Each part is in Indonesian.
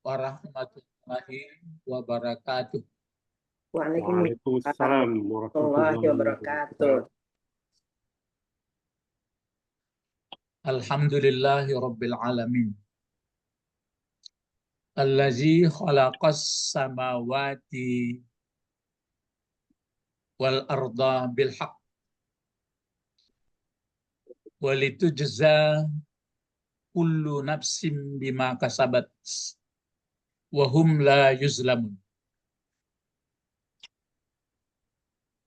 warahmatullahi wabarakatuh. Waalaikumsalam warahmatullahi wabarakatuh. Alhamdulillahi rabbil alamin. Allazi khalaqas samawati wal arda bil haqq walitujza kullu nafsim bima kasabat wa hum la yuzlamun.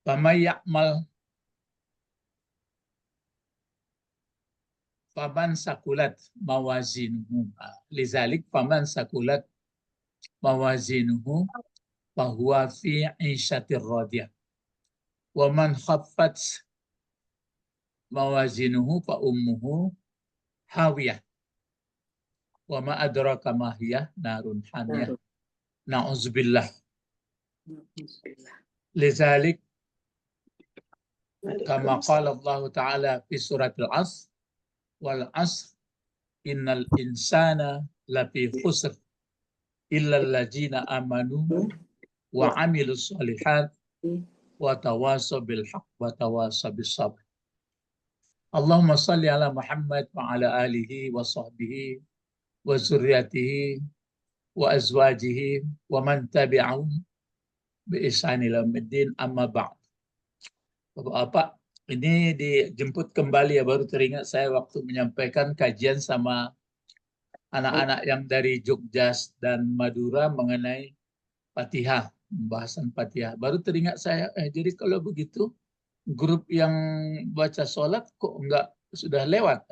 Faman ya'mal faman sakulat mawazinuhu lizalik faman sakulat mawazinuhu fahuwa fi 'ishatir radiyah wa man khaffat mawazinuhu fa ummuhu hawiyah wa ma adraka ma hiya narun hamiyah. Na'udzubillah. Lizalik kama qala Allah Ta'ala fi surat al-'asr wal 'asr innal insana lafi khusr illa allazina amanu wa 'amilus shalihat wa tawasaw bil haqq wa tawasaw bis sabr. Allahumma shalli ala Muhammad wa ala alihi wa sahbihi wa zurriyatihi wa azwajihi wa man tabi'ahum bi ihsan ila yaumil amma ba'd. Bapak-bapak, ini dijemput kembali ya, baru teringat saya waktu menyampaikan kajian sama anak-anak yang dari Jogja dan Madura mengenai Fatihah, pembahasan Fatihah. Baru teringat saya, jadi kalau begitu grup yang baca sholat kok enggak sudah lewat.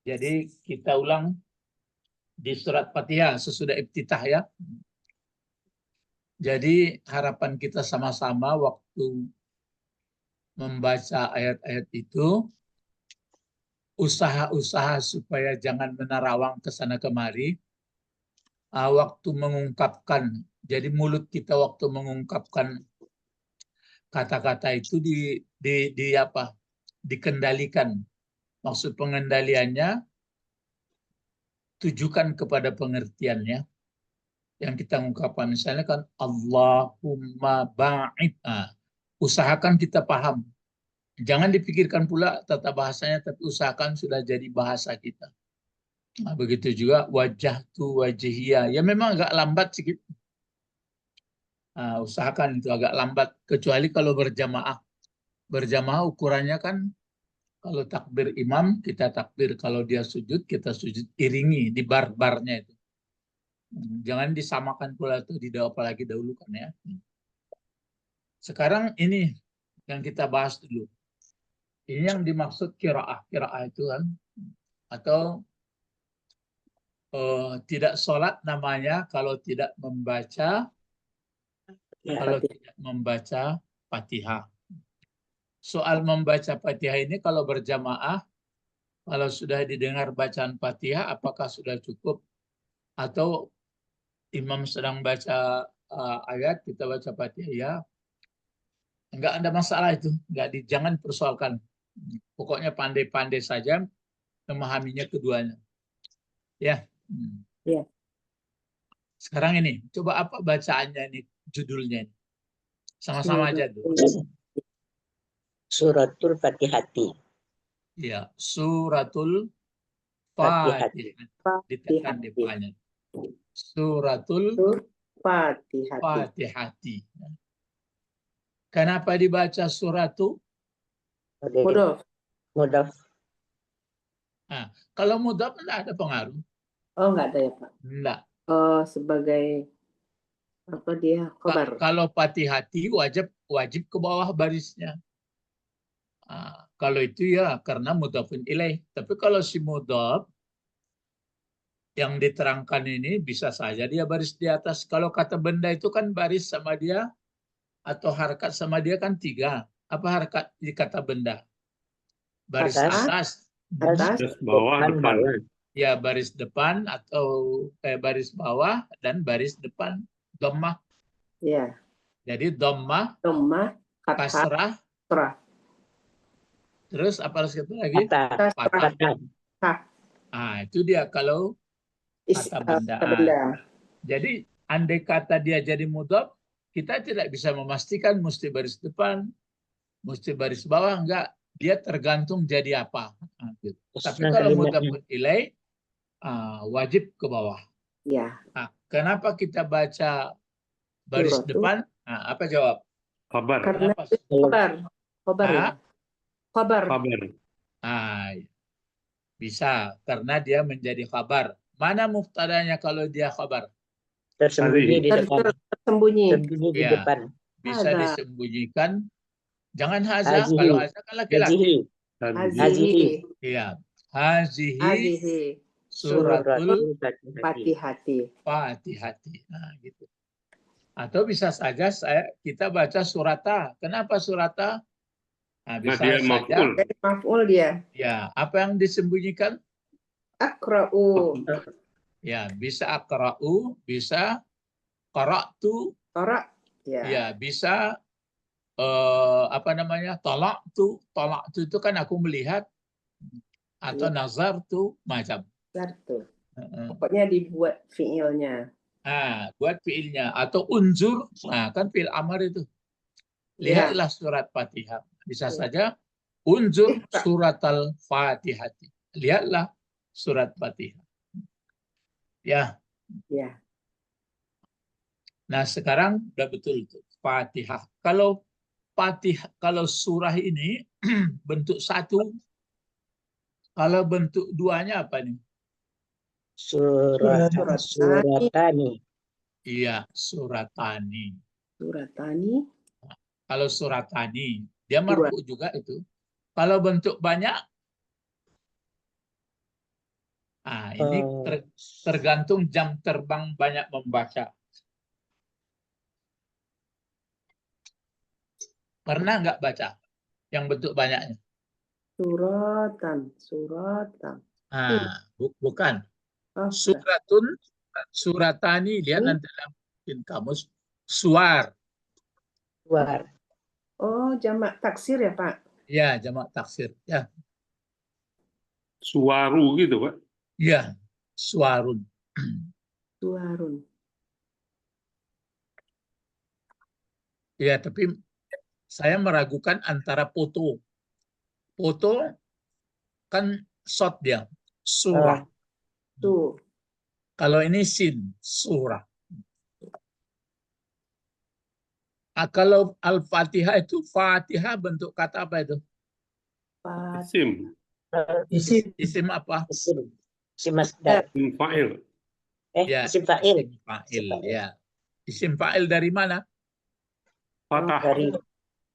Jadi kita ulang di surat Fatihah sesudah iftitah ya. Jadi harapan kita sama-sama waktu membaca ayat-ayat itu, usaha-usaha supaya jangan menerawang ke sana kemari, waktu mengungkapkan, jadi mulut kita waktu mengungkapkan kata-kata itu dikendalikan. Maksud pengendaliannya, tujukan kepada pengertiannya. Yang kita ungkapkan misalnya kan Allahumma ba'id. Usahakan kita paham. Jangan dipikirkan pula tata bahasanya, tapi usahakan sudah jadi bahasa kita. Begitu juga wajah tu wajhiyah. Ya memang agak lambat sedikit. Usahakan itu agak lambat. Kecuali kalau berjamaah. Berjamaah ukurannya kan kalau takbir imam kita takbir. Kalau dia sujud kita sujud iringi di bar-barnya itu. Jangan disamakan pula tuh apalagi dahulu kan ya. Sekarang ini yang kita bahas dulu. Ini yang dimaksud qiraah. Qiraah itu kan atau tidak sholat namanya kalau tidak membaca Fatihah. Soal membaca Fatihah ini kalau berjamaah, kalau sudah didengar bacaan Fatihah apakah sudah cukup atau imam sedang baca ayat, kita baca Fatihah, ya enggak ada masalah itu, jangan persoalkan. Pokoknya pandai-pandai saja memahaminya keduanya. Ya. Ya. Sekarang ini, coba apa bacaannya ini, judulnya ini. Sama-sama aja dulu. Suratul Fatihati. Ya, Suratul Fatihati. Ditekan depannya. Suratul Fatihati. Kenapa dibaca suratu? Mudaf. Kalau mudaf tidak ada pengaruh. Oh, enggak ada ya, Pak? Enggak. Sebagai apa dia? Khabar. Kalau Fatihati wajib ke bawah barisnya. Kalau itu ya karena mudhafun ilaih. Tapi kalau si mudhaf yang diterangkan ini bisa saja dia baris di atas. Kalau kata benda itu kan baris sama dia atau harkat sama dia kan 3. Apa harkat di kata benda? Baris atas. Atas, bawah, depan. Ya, baris depan atau baris bawah dan baris depan. Dhammah. Ya. Jadi dhammah, kasrah, terus apa harus kita lagi? Fathah. Itu dia kalau kata benda. benda. Jadi andai kata dia jadi mudhaf, kita tidak bisa memastikan mesti baris depan, mesti baris bawah, enggak. Dia tergantung jadi apa. Nah, gitu. Tapi kalau mudhafun ilaih, wajib ke bawah. Ya. Nah, kenapa kita baca baris Suratu. depan? Nah, apa jawab? Khabar. Karena Kenapa? khabar. Khabar ya. Ah? Khabar. Khabar. Nah, bisa karena dia menjadi khabar. Mana muftadanya kalau dia khabar? Tersembunyi di depan. Tersembunyi. Tersembunyi di Ya. depan. Bisa Ada. disembunyikan. Jangan haza. Hazihi. Kalau haza kan laki-laki. Hazihi. Hazihi. Iya. Hazihi Hazihi. suratul Fatihati. Fatihati. Nah, gitu. Atau bisa saja kita baca surata. Kenapa surata? Nah, bisa dia saja. maf'ul. Jadi maf'ul dia. Ya, apa yang disembunyikan? Akra'u. Ya, bisa akra'u, bisa qara'tu, Qara'. Ya. ya bisa apa namanya? Talaqtu. Talaqtu itu kan aku melihat, atau Ya. nazartu, macam. Satu. Pokoknya dibuat fiilnya. Buat fiilnya atau unzur, nah kan fiil amar itu. Lihatlah surat Fatihah. Bisa saja unzur surat al-Fatihati. Lihatlah surat Fatihah. Ya. Ya. Nah, sekarang udah betul itu Fatihah. Kalau Fatihah, kalau surah ini bentuk satu, kalau bentuk duanya apa nih? Suratani. Iya, suratani. Suratani. Kalau suratani, dia marfu juga itu. Kalau bentuk banyak, ini tergantung jam terbang banyak membaca. Pernah nggak baca yang bentuk banyaknya? Suratan. Bukan. Oh, Suratun, suratani, lihat nanti dalam kamus. Suar. Oh, jamak taksir ya, Pak? Ya, jamak taksir. Ya. Suwaru gitu, Pak. Ya, suarun. Suarun. Ya, tapi saya meragukan antara foto. Foto kan shot dia, surah. Tuh. Kalau ini sin, surah. Kalau Al-Fatihah itu, Fatihah bentuk kata apa itu? Isim. Isim apa? Isim masdar. Isim fa'il. Ya, Isim fa'il. isim fa'il. Ya. Isim fa'il dari mana? Fatah. Dari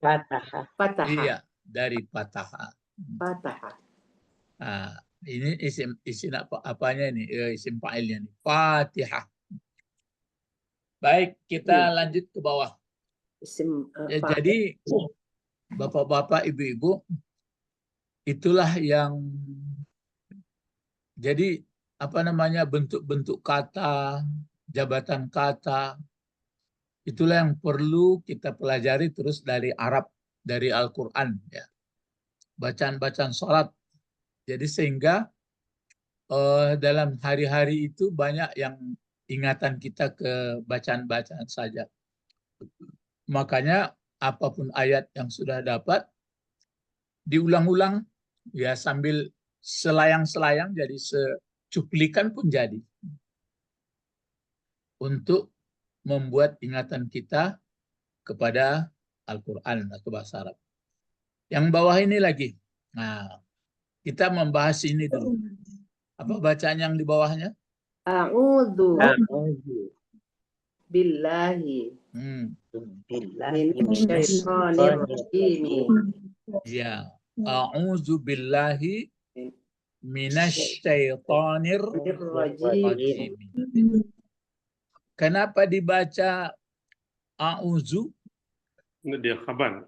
Fatahah. Iya, dari Fatahah. Fatahah. Ini isim apanya ini? Isim fa'ilnya nih. Fatihah. Baik, kita lanjut ke bawah. Isim Jadi bapak-bapak, ibu-ibu, itulah yang jadi apa namanya bentuk-bentuk kata, jabatan kata, itulah yang perlu kita pelajari terus dari Arab, dari Al-Quran, ya. Bacaan-bacaan sholat. Jadi sehingga dalam hari-hari itu banyak yang ingatan kita ke bacaan-bacaan saja. Makanya apapun ayat yang sudah dapat, diulang-ulang ya sambil selayang-selayang, jadi secuplikan pun jadi. Untuk membuat ingatan kita kepada Al-Quran atau bahasa Arab. Yang bawah ini lagi. Nah, kita membahas ini dulu. Apa bacaan yang di bawahnya? A'udzu billahi minasyaitonir rajim. Ya. A'udzu billahi minasyaitonir rajim. Kenapa dibaca a'udzu? Ini dia khabar.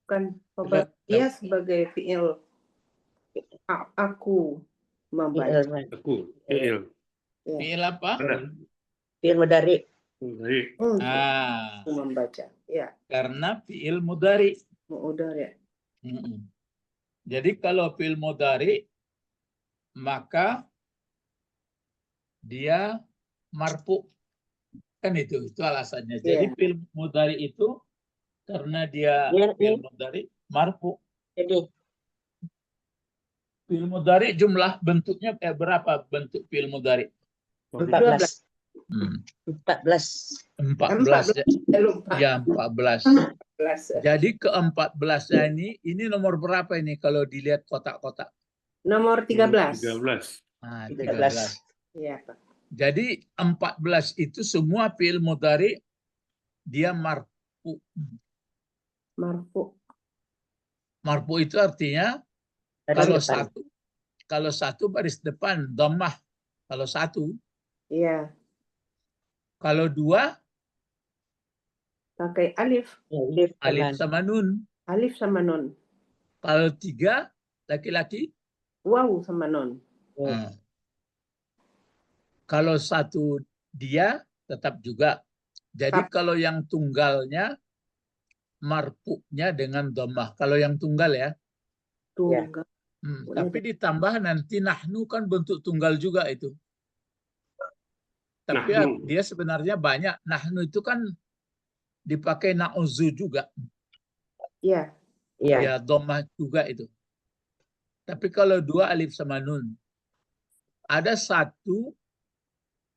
Kan dia sebagai fiil aku membaca. Aku, fi'il. Fiil apa? Fiil mudhari. Aku membaca. Ya. Karena fiil mudhari. Mudhari. Jadi kalau fiil mudhari maka dia marfu. Kan itu alasannya. Jadi fi'il mudhari itu karena dia fi'il mudhari marfu. Jadi Fi'il mudhari jumlah bentuknya berapa bentuk fi'il mudhari? 14. 14 ya. Ya 14. 14. Jadi ke-14-nya ini nomor berapa ini kalau dilihat kotak-kotak? Nomor 13. 13. Nah, 13. 13. Iya, Pak. Jadi 14 itu semua fi'il mudhari dia marfu. Marfu. Marfu itu artinya kalau satu baris depan dhammah. Kalau satu. Iya. Kalau dua Pakai alif. alif sama nun. Alif sama nun. Kalau tiga laki-laki Waw sama nun. Nah. Kalau satu dia tetap juga. Jadi kalau yang tunggalnya marfu'nya dengan dhammah. Kalau yang tunggal ya. Tunggal. Tapi ditambah nanti nahnu kan bentuk tunggal juga itu. Tapi dia sebenarnya banyak. Nahnu itu kan dipakai na'uzu juga. Iya. Ya dhammah juga itu. Tapi kalau dua alif sama nun. Ada satu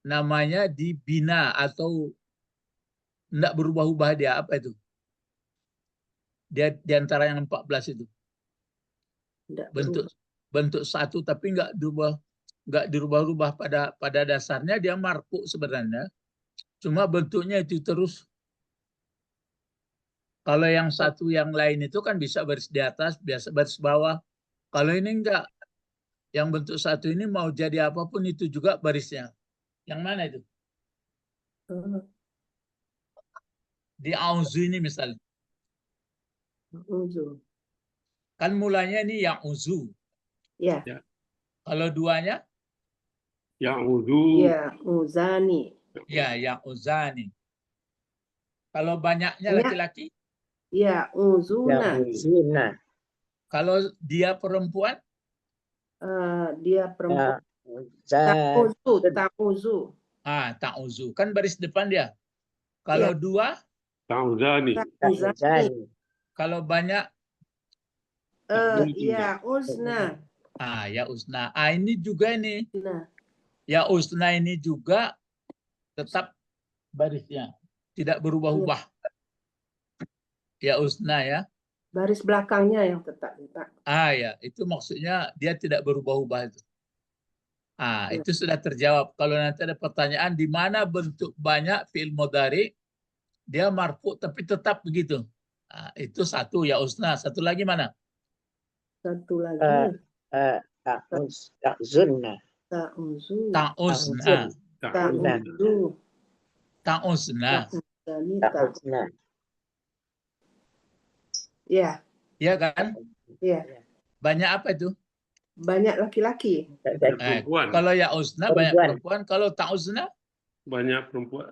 namanya dibina atau tidak berubah-ubah dia. Apa itu? Dia di antara yang 14 itu. Bentuk satu tapi nggak dirubah-ubah pada dasarnya dia marfu sebenarnya. Cuma bentuknya itu terus. Kalau yang satu yang lain itu kan bisa baris di atas, biasa baris bawah. Kalau ini enggak. Yang bentuk satu ini mau jadi apapun itu juga barisnya. Yang mana itu? Di auzu ini misalnya. Kan mulanya ini yang uzu. Ya. Kalau duanya? Ya'udhu. Ya, uzani. Ya, yang uzani. Kalau banyaknya laki-laki? Ya, uzuna. Kalau dia perempuan? Dia perempuan. Ta'uzu. Ta'uzu. Kan baris depan dia. Kalau dua? Ta'udhani. Kalau banyak? Ya, uzna. Ya usna. Ini juga ini. Nah. Ya usna ini juga tetap barisnya. Tidak berubah-ubah. Ya usna ya. Baris belakangnya yang tetap. Ya. Itu maksudnya dia tidak berubah-ubah itu. Itu sudah terjawab. Kalau nanti ada pertanyaan di mana bentuk banyak fi'il mudhari dia marfu tapi tetap begitu. Itu satu ya usna. Satu lagi mana? Satu lagi. Ta'uzna. Ya. Iya kan? Iya. Banyak apa itu? Banyak laki-laki. Kalau ya usna banyak perempuan. Kalau ta'uzna? Banyak perempuan.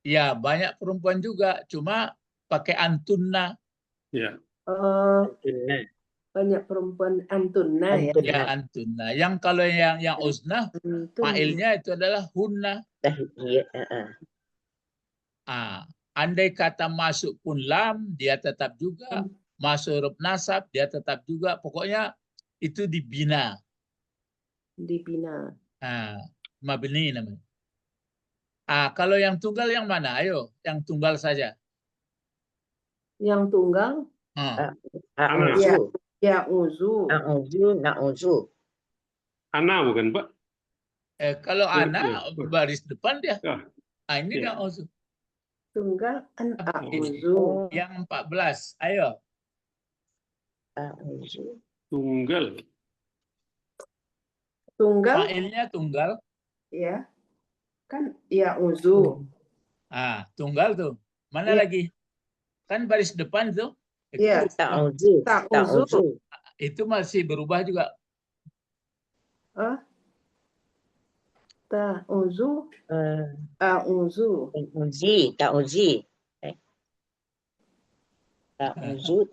Ya, banyak perempuan juga. Cuma pakai antunna. Ya. Banyak perempuan antunna ya. Ya, antunna. Yang kalau yang usna, fa'ilnya itu adalah hunna. Andai kata masuk pun lam, dia tetap juga. Masuk huruf nasab, dia tetap juga. Pokoknya itu dibina. Dibina. Mabni namanya. Kalau yang tunggal yang mana? Ayo, yang tunggal saja. Yang tunggal? Ya, uzu. Na'uzu. Ana bukan, Pak? Kalau ana baris depan dia. Ini na'uzu. Tunggal a'uzu. Yang 14. Ayo. Tunggal. Tunggal. Fa'ilnya tunggal. Ya. Kan ya uzu. Tunggal tuh. Mana lagi? Kan baris depan tuh. Iya. Ta'uzu. Itu masih berubah juga. Ta'uzu. A'uzu. Ta'uzi.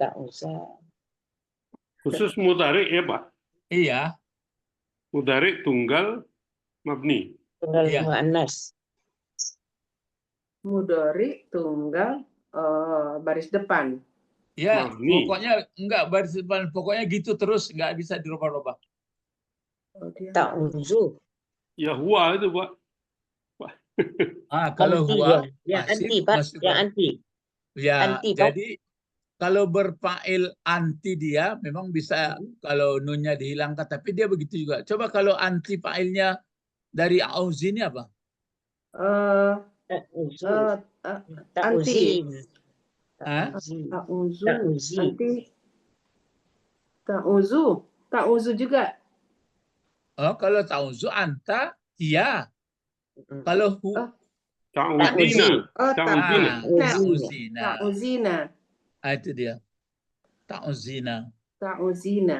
Ta'uza. Khusus mudhari ya, Pak? Iya. Mudhari tunggal mabni. Tunggal Iya. muannas. Mudhari tunggal baris depan. Ya, Mabni. pokoknya enggak baris depan, pokoknya gitu terus, nggak bisa dirubah-rubah. Oh, dia Ta'uzu. Ya huwa itu, Pak. Kalau Anti huwa dia. Yang masih anti, Pak. masuk Yang anti. ya. Anti, Pak. Jadi kalau berfail anti dia memang bisa kalau nunnya dihilangkan, tapi dia begitu juga. Coba kalau anti failnya dari auzi ini apa? Ta'uzu. anti. Ta'uzi. Hah? Ta'uzu. Ta'uzi. Anti. Ta'uzu juga. Oh, kalau ta'uzu anta iya. Kalau Ta'uzina. Oh, Ta'uzina. ta'uzina. Ta'uzina. Itu dia. Ta'uzina. Ta'uzina.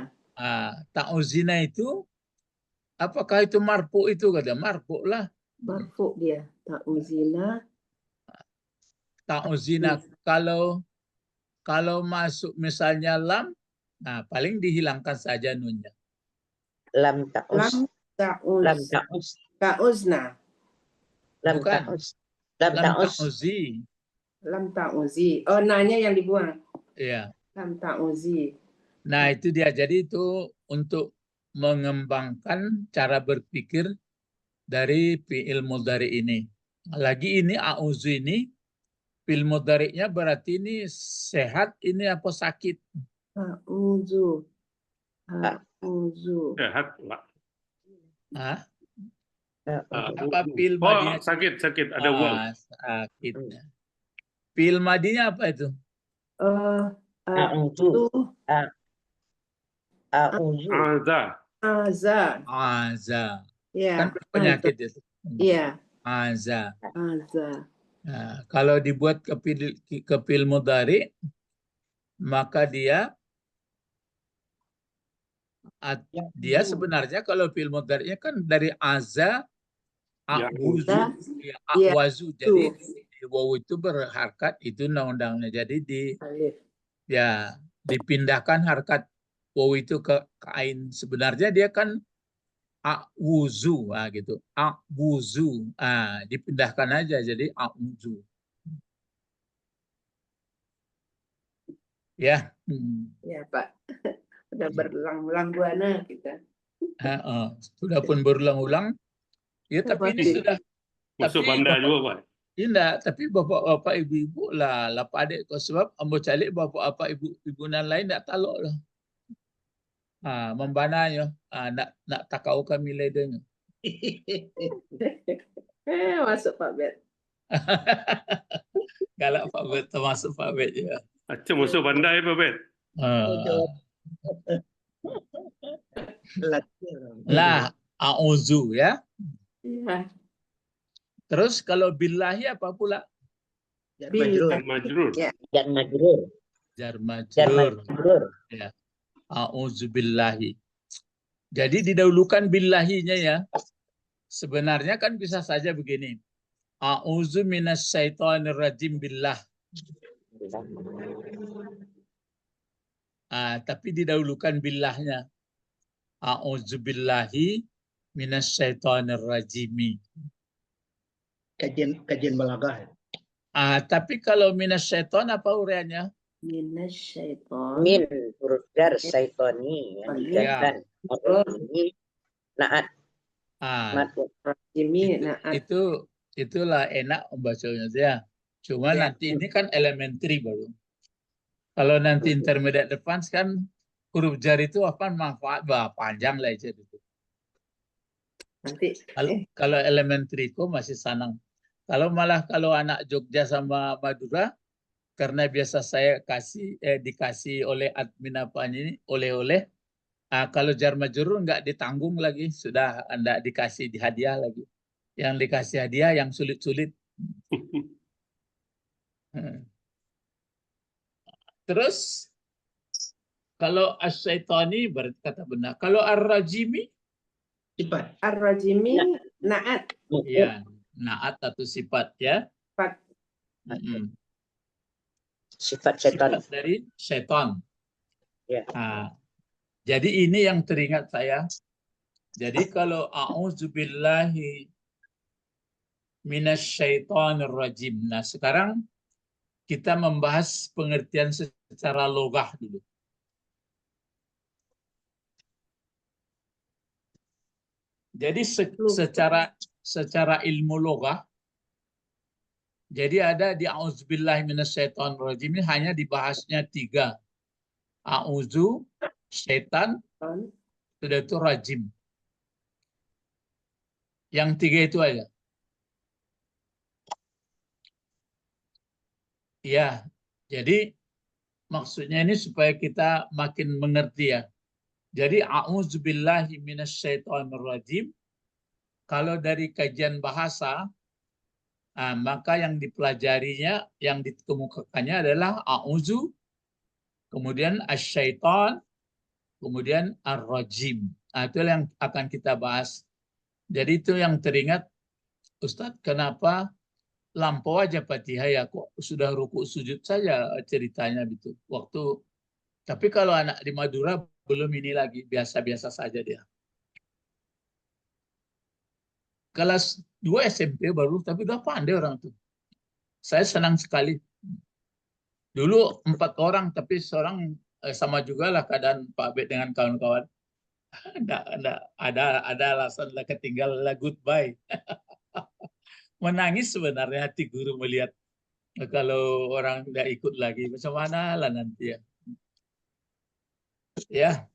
Ta'uzina itu apakah itu marfu itu kata marfu lah. Marfu dia. Ta'uzina. Ta'uzina kalau masuk misalnya lam, nah paling dihilangkan saja nunnya. Lam ta'uz. Lam ta'uz. Lam ta'uz. Ta'uzna. Lam Bukan. ta'uz. Lam Lam ta'uz. ta'uzi. Lam ta'uzi. Oh, nanya yang dibuang. Ya. Lam ta'uzi. Nah, itu dia. Jadi itu untuk mengembangkan cara berpikir dari fi'il mudhari ini. Lagi ini a'udzu ini fi'il mudhari'nya berarti ini sehat ini apa sakit? Ta'uzu. Ta'uzu. Sehat, Pak. Hah? Ta'uzu. Apa fi'il Oh, madinya? sakit. Ada waw. Sakit. Fi'il madinya apa itu? Ta'uzu. Ta'uzu. Aza. Aza. Aza. Ya. Kan penyakit itu. Iya. Aza. Aza. Nah, kalau dibuat ke fi'il mudhari maka dia sebenarnya kalau fi'il mudhari'nya kan dari aza a'uzu Ya. a'wazu. Jadi waw itu berharkat itu undang-undangnya. Jadi Alif. dipindahkan harkat waw itu ke ain. Sebenarnya dia kan a'uzu gitu. A'uzu. Dipindahkan aja jadi a'uzu. Ya. Ya, Pak. Udah berulang-ulang buana kita. Sudah pun berulang-ulang. Ya, tapi ini sudah. Masuk Tapi bandar juga, Pak. tidak, tapi bapak-bapak ibu-ibu lah padek kau sebab ambo calik bapak-bapak ibu-ibu nan lain tak talok lah. Membananya, nak takau kami ledanya. Masuk Pak Bet. Galak Pak Bet termasuk Pak Bet ya. Aceh masuk bandar Pak Bet. Lah, a'udzu ya. Iya. Terus kalau billahi apa pula? Majrur. Ya. Dan majrur. Jar Dan majrur. majrur. Ya. A'udzu billahi. Jadi didahulukan billahinya ya. Sebenarnya kan bisa saja begini. A'udzu minasyaitonir rajim billah. Tapi didahulukan billahnya. A'udzu billahi minasyaitonir rajimi. Kajian balaghah. Tapi kalau minasyaiton apa uraiannya? Minasyaiton. Min huruf jar syaitoni yang dijakan. Ini naat. Rajimi naat. Itulah enak membacanya ya. Cuma Ya. nanti ini kan elementary baru. Kalau nanti intermediate advance kan huruf jar itu apa manfaat panjang lah itu. Nanti. Kalau elementary kok masih sanang. Kalau anak Jogja sama Madura, karena biasa saya dikasih oleh admin apa ini oleh-oleh. Kalau jar majrur nggak ditanggung lagi, sudah nggak dikasih hadiah lagi. Yang dikasih hadiah yang sulit-sulit. Terus kalau as-syaitani berarti kata benar. Kalau ar-rajimi? Sifat. Ar-rajimi naat. Ya, naat atau sifat ya. Sifat. Sifat syaitan. Sifat dari syaitan. Ya. Jadi ini yang teringat saya. Jadi kalau a'udzubillahi minasyaitonir rajim. Nah, sekarang kita membahas pengertian secara logah dulu. Jadi secara ilmu logah, jadi ada di a'udzubillahi minasyaitonir rajim ini hanya dibahasnya 3. A'udzu, syaitan, sudah itu rajim. Yang 3 itu aja. Ya, jadi maksudnya ini supaya kita makin mengerti ya. Jadi a'udzubillahi minasyaitonir rajim. Kalau dari kajian bahasa, maka yang dipelajarinya, yang dikemukakannya adalah a'udzu, kemudian asyaiton, kemudian ar-rajim. Itu yang akan kita bahas. Jadi itu yang teringat, Ustadz, kenapa lampau aja Fatihah ya, kok sudah ruku sujud saja ceritanya gitu. Tapi kalau anak di Madura belum ini lagi, biasa-biasa saja dia. Kelas 2 SMP baru, tapi udah pandai orang tuh. Saya senang sekali. Dulu 4 orang, tapi seorang sama juga lah keadaan Pak Bet dengan kawan-kawan. Ada alasan lah ketinggalan lah goodbye. Menangis sebenarnya hati guru melihat kalau orang tidak ikut lagi, macam mana lah nanti ya. Ya,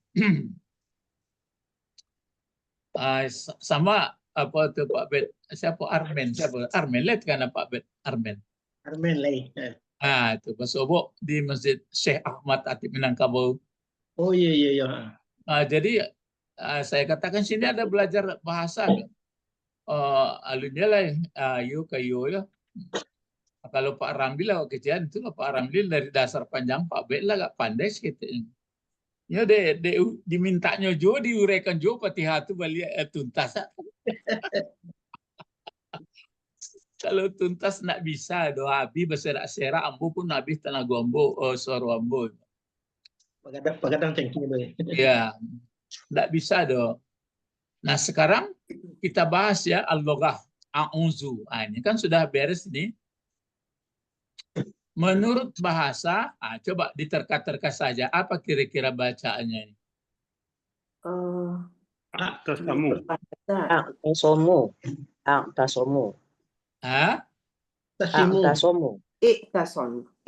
sama apa tuh Pak Bet? Siapa Armen? Siapa Armen? Lihat kan Pak Bet Armen. Armen lain. Itu Pak Sobo di Masjid Syekh Ahmad Atib Minangkabau. Oh iya. Jadi saya katakan sini ada belajar bahasa. Alunnya lah, ayo kayo ya. Kalau Pak Ramli lah kejadian itu Pak Ramli dari dasar panjang Pak Bet lah gak pandai gitu. Ya dimintanya jo diuraikan jo Fatihah itu balik tuntas. Kalau tuntas nak bisa doa abi berserak-serak ambo pun habis tenaga ambo suara ambo. Pagadang cengking boleh. Ya, tidak bisa doh. Nah sekarang kita bahas ya al-loghah a'udzu. Ini kan sudah beres ini. Menurut bahasa, coba diterka-terka saja apa kira-kira bacaannya ini. Atas kamu. A'tasomu. A'tasomu. Tasimu. A'tasomu.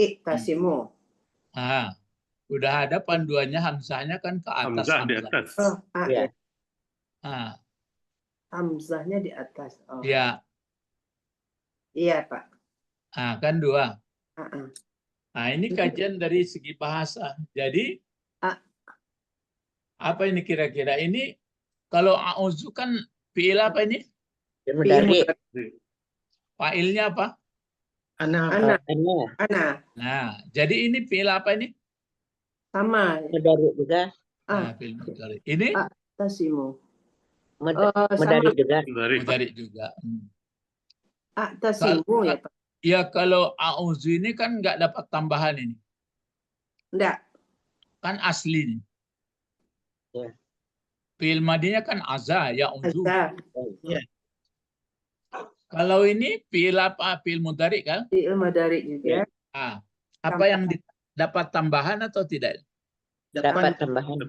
Iktasimu. Udah ada panduannya hamzahnya kan ke atas. Hamzah di atas. Ya. Hamzahnya di atas. Ya. Iya Pak. Kan 2. Uh-uh. Ini kajian dari segi bahasa. Jadi apa ini kira-kira? Ini kalau a'udzu kan fi'il apa ini? Mudari. Fa'ilnya apa? Ana. Nah, jadi ini fi'il apa ini? Sama. Mudari juga. Fi'il mudhari. Ini Tasimu. Mudari juga. mudhari juga. Tasimu ya Pak. Ya kalau a'udzu ini kan nggak dapat tambahan ini. Enggak. Kan asli nih. Ya. Fi'il madinya kan aza, ya'udzu. Ya. Kalau ini fi'il apa? Fi'il mudhari kan? Fi'il mudhari juga. Apa yang dapat tambahan atau tidak? Dapat tambahan.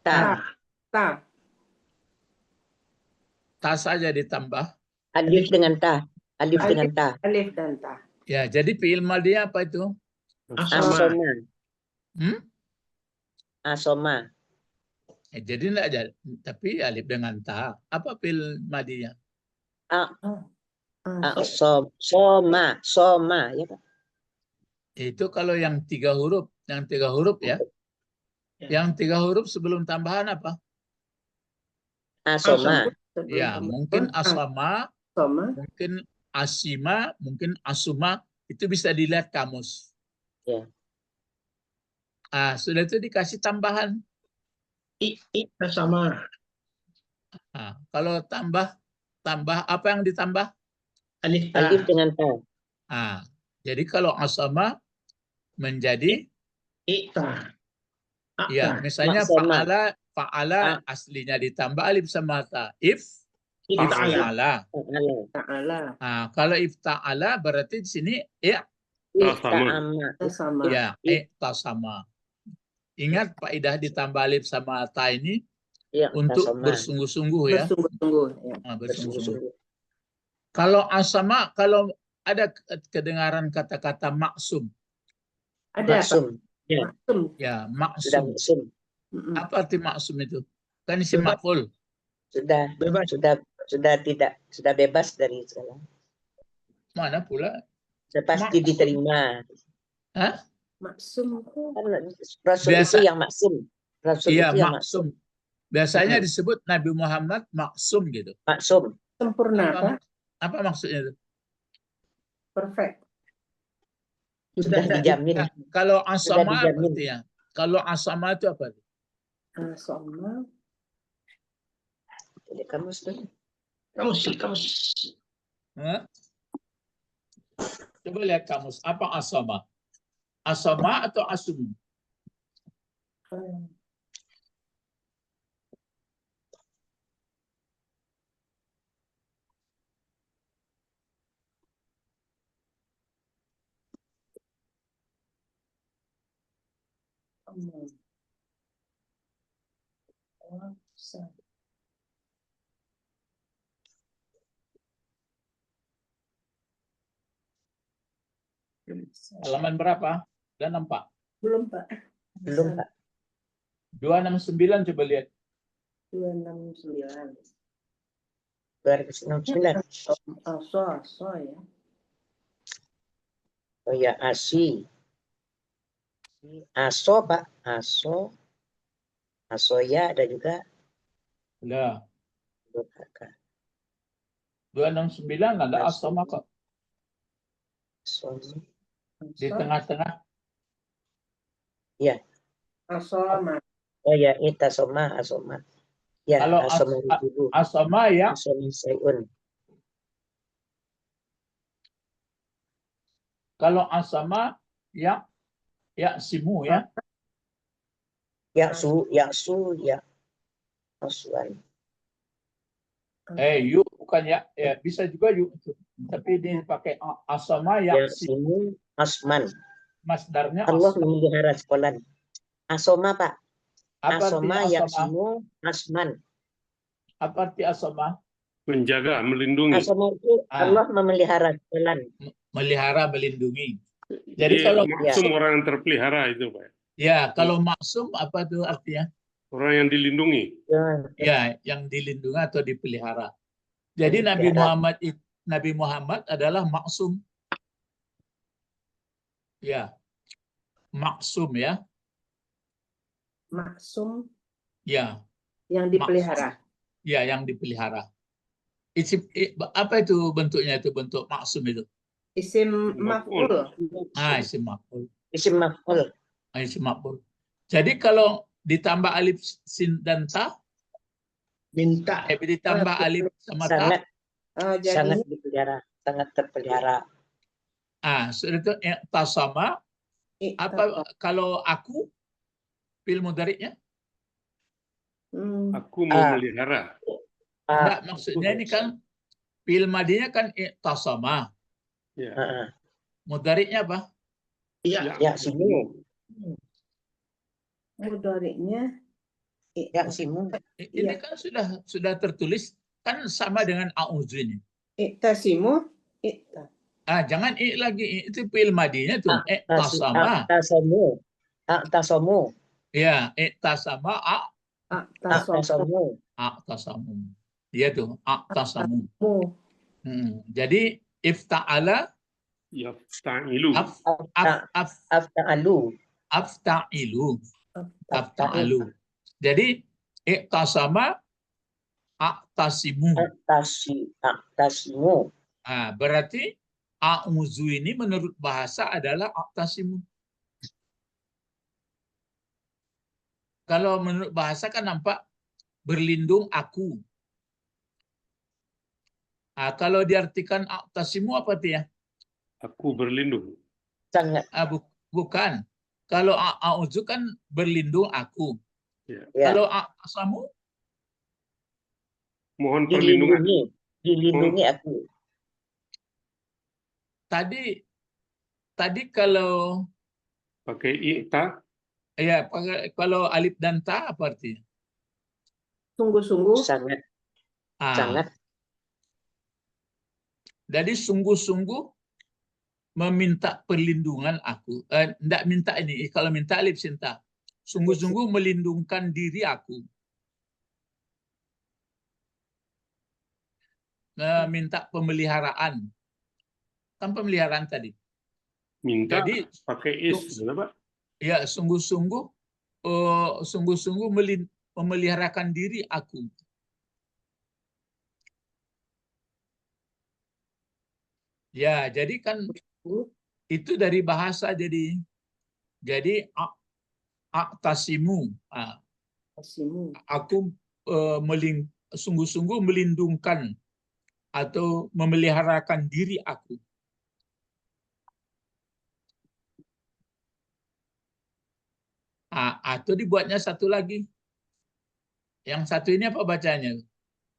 Ta. Ta saja ditambah. Alif dengan ta. Alif dengan ta. Alif dan ta. Ya, jadi fi'il madinya apa itu? Asoma. Asoma. Jadi enggak ada, tapi alif dengan ta. Apa fi'il madinya? Soma ya Pak. Itu kalau yang 3 huruf, ya. Yang 3 huruf sebelum tambahan apa? Asoma. Ya, mungkin asama, mungkin asima, mungkin asuma, itu bisa dilihat kamus. Ya. Sudah itu dikasih tambahan. Sama. Kalau tambah apa yang ditambah? Alif. Alif dengan ta. Jadi kalau asama menjadi Ita. ya, misalnya fa'ala aslinya ditambah alif sama ta. If Ta'ala. fa'ala. Ta'ala. Nah, kalau if ta'ala berarti di sini Ta'ama. Sama. ya i'tasama. Ingat faedah ditambah alif sama ta ini untuk Ta'asama. bersungguh-sungguh ya. Bersungguh-sungguh. Ya. Nah, bersungguh-sungguh. Bersungguh-sungguh. Kalau asama, kalau ada kedengaran kata-kata maksum, Ada apa? Maksum. Maksum. ya Sudah maksum. maksum. Mm-mm. Apa arti maksum itu? Kan isim Bebas. maf'ul. Sudah Bebas. sudah bebas dari segala. Mana pula? Sudah pasti Maksum. diterima. Hah? Maksum itu. Kan Rasul Biasa. itu yang maksum. Rasul Iya, itu yang maksum. Biasanya Mm-mm. disebut Nabi Muhammad maksum gitu. maksum. Sempurna apa? Apa maksudnya itu? Perfect. Sudah dijamin. Nah, kalau asama apa dijamin. artinya? Kalau asama itu apa? Sama. Jadi kamu sudah. Kamus. Hah? Coba lihat kamus. Apa asama? Asama atau asum? Halaman berapa? Dan nampak. Belum, Pak. Belum, Pak. 269 coba lihat. 269. 269. Aso ya. Oh ya, asi. Aso, Pak. Aso ya ada juga. Nah, Kakak. 269 ada asama kok. Aso. Di tengah-tengah. Asoma. Oh ya, itasoma, asoma. Ya, Kalau asoma itu. asama ya Asoma sayun. kalau asama ya simu ya. Ya. Asuan. Yuk bukan ya. Ya bisa juga yuk itu. Tapi dia pakai asama ya Ya, simu, asman. masdarnya Allah asma. memelihara sekolah. Asoma, Pak. Apa arti Asoma, ya, asama? simu, asman. Apa arti asama? Menjaga, melindungi. Asoma itu Allah memelihara sekolah. Melihara, melindungi. Jadi kalau maksum orang yang terpelihara itu, Pak. ya kalau maksum apa itu artinya? Orang yang dilindungi. Ya, yang dilindungi atau dipelihara. Jadi Nabi Muhammad adalah maksum. Ya. Maksum ya. Maksum. Ya. Yang dipelihara. Ya, yang dipelihara. Apa itu bentuknya itu bentuk maksum itu? Isim maf'ul. Isim maf'ul. Isim maf'ul. Isim maf'ul. Jadi kalau ditambah alif sin dan ta, Minta. ditambah alif sama ta, Sangat dipelihara, sangat terpelihara. sudah itu tasama. Apa kalau aku fil mudhari'nya? Aku memelihara. Enggak, maksudnya ini kan fil madinya kan tasama. Ya. Mudhari'nya apa? Iya. Ya, simu. Mudhari'nya Ya, simu. Ini kan sudah tertulis kan sama dengan a'udzu ini. Iktasimu. Jangan lagi itu fil madinya tuh tasama. Tasamu. Ya, tasama Aktasomu. tasamu. Iya tuh, tasamu. Jadi ifta'ala Yafta'ilu. Aftailu. Jadi iktasama aktasimu. Aktasimu. Berarti a'udzu ini menurut bahasa adalah aktasimu. Kalau menurut bahasa kan nampak berlindung aku. Kalau diartikan aktasimu apa dia? Aku berlindung. Sangat. Bukan. Kalau a'udzu kan berlindung aku. Ya. Ya. Kalau asamu, Mohon perlindungan. Dilindungi aku. tadi kalau Pakai i'ta. ya kalau alif dan ta apa artinya? Sungguh-sungguh. Sangat. Ah, Sangat. Jadi sungguh-sungguh meminta perlindungan aku. Enggak minta ini, kalau minta alif sinta. Sungguh-sungguh melindungkan diri aku. Minta pemeliharaan. Kan pemeliharaan tadi. Minta Jadi pakai is. Kenapa? ya sungguh-sungguh memeliharakan diri aku. Ya, jadi kan itu dari bahasa jadi aktasimu. Aku sungguh-sungguh melindungkan atau memeliharakan diri aku. Atau dibuatnya satu lagi. Yang satu ini apa bacanya?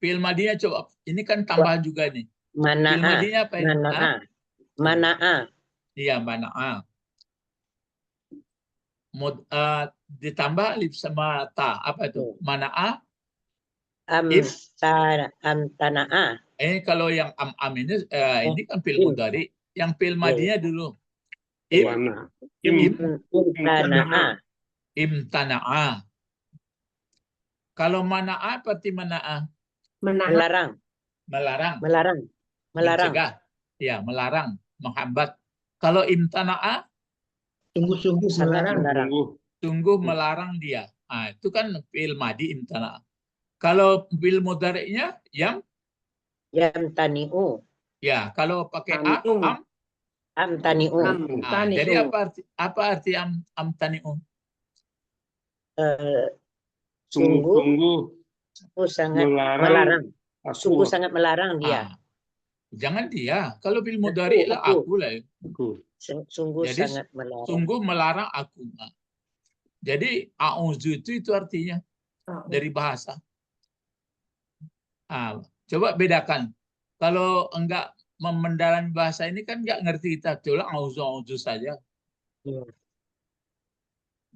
Fi'il madinya coba. Ini kan tambahan juga nih. Fi'il madinya apa ini? Mana'a. Iya, mana'a. Ditambah alif sama ta. Apa itu? Mana'a. Amtana'a. Kalau yang am ini kan fi'il mudhari. Yang fi'il madinya dulu. Mana? Imtana'a. Imtana'a. Kalau mana'a berarti mana'a? Melarang. Melarang. Melarang. Melarang. Mencegah. Ya, melarang, menghambat. Kalau imtana'a, Sungguh-sungguh Sangat melarang. sungguh melarang dia. Itu kan fi'il madi imtana'a. Kalau fi'il mudhari'nya yang Yamtani'u. ya, kalau pakai Amtani'u. jadi apa arti amtani'u? Sungguh-sungguh Sangat melarang. melarang. Aku. Sungguh sangat melarang dia. Jangan dia. Kalau fi'il mudhari' lah aku lah. Aku. Sungguh Jadi sangat melarang. sungguh melarang aku. Jadi a'udzu itu artinya dari bahasa. Coba bedakan. Kalau enggak mendalami bahasa ini kan enggak ngerti kita. Coba a'udzu saja.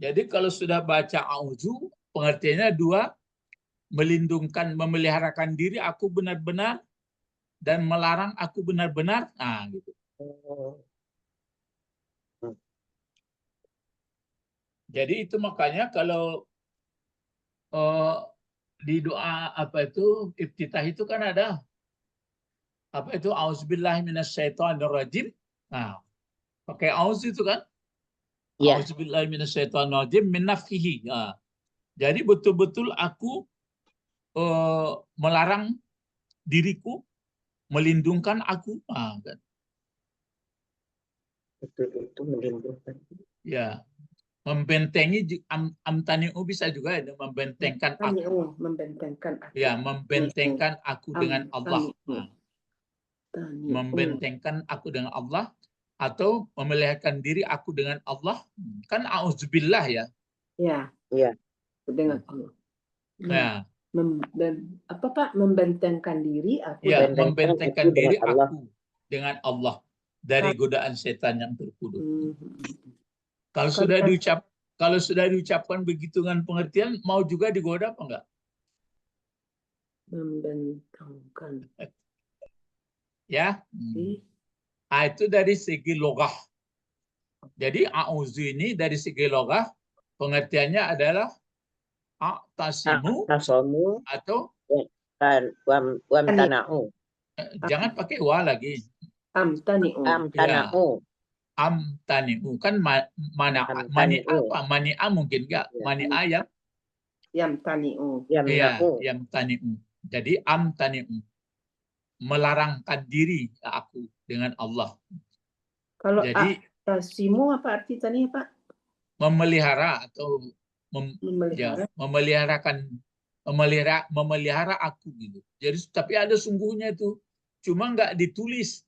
Jadi kalau sudah baca a'udzu, pengertiannya dua, melindungkan, memeliharakan diri aku benar-benar dan melarang aku benar-benar. Gitu. Jadi itu makanya kalau di doa apa itu iftitah itu kan ada apa itu auzubillahi minasyaitonirrajim. Pakai auz itu kan? Ya. Auzubillahi minasyaitonirrajim min nafsihi. Jadi betul-betul aku melarang diriku, melindungkan aku. Kan? Itu melindungkan. Ya. Membentengi amtani'u bisa juga ya, membentengkan aku. Membentengkan aku. Ya, membentengkan aku dengan Allah. Membentengkan aku dengan Allah atau memeliharakan diri aku dengan Allah. Kan auzubillah ya. Ya. Ya. Dengan Allah. Ya. Apa Pak? Membentengkan diri aku. Ya, membentengkan diri dengan aku dengan Allah dari godaan setan yang terkutuk. Kalau sudah diucapkan begitu dengan pengertian, mau juga digoda apa enggak? Membentengkan. Ya. Itu dari segi logah. Jadi a'udzu ini dari segi logah pengertiannya adalah a'tasimu atau wamtana'u. Jangan pakai wa lagi. Amtani'u. Amtana'u. Amtani'u kan mani apa? Mani'a mungkin enggak? Mani'a yang Yamtani'u. Yamtani'u. Jadi amtani'u. Melarangkan diri aku dengan Allah. Kalau jadi tasimu apa arti tadi Pak? Memelihara atau memelihara aku gitu. Jadi tapi ada sungguhnya itu. Cuma nggak ditulis.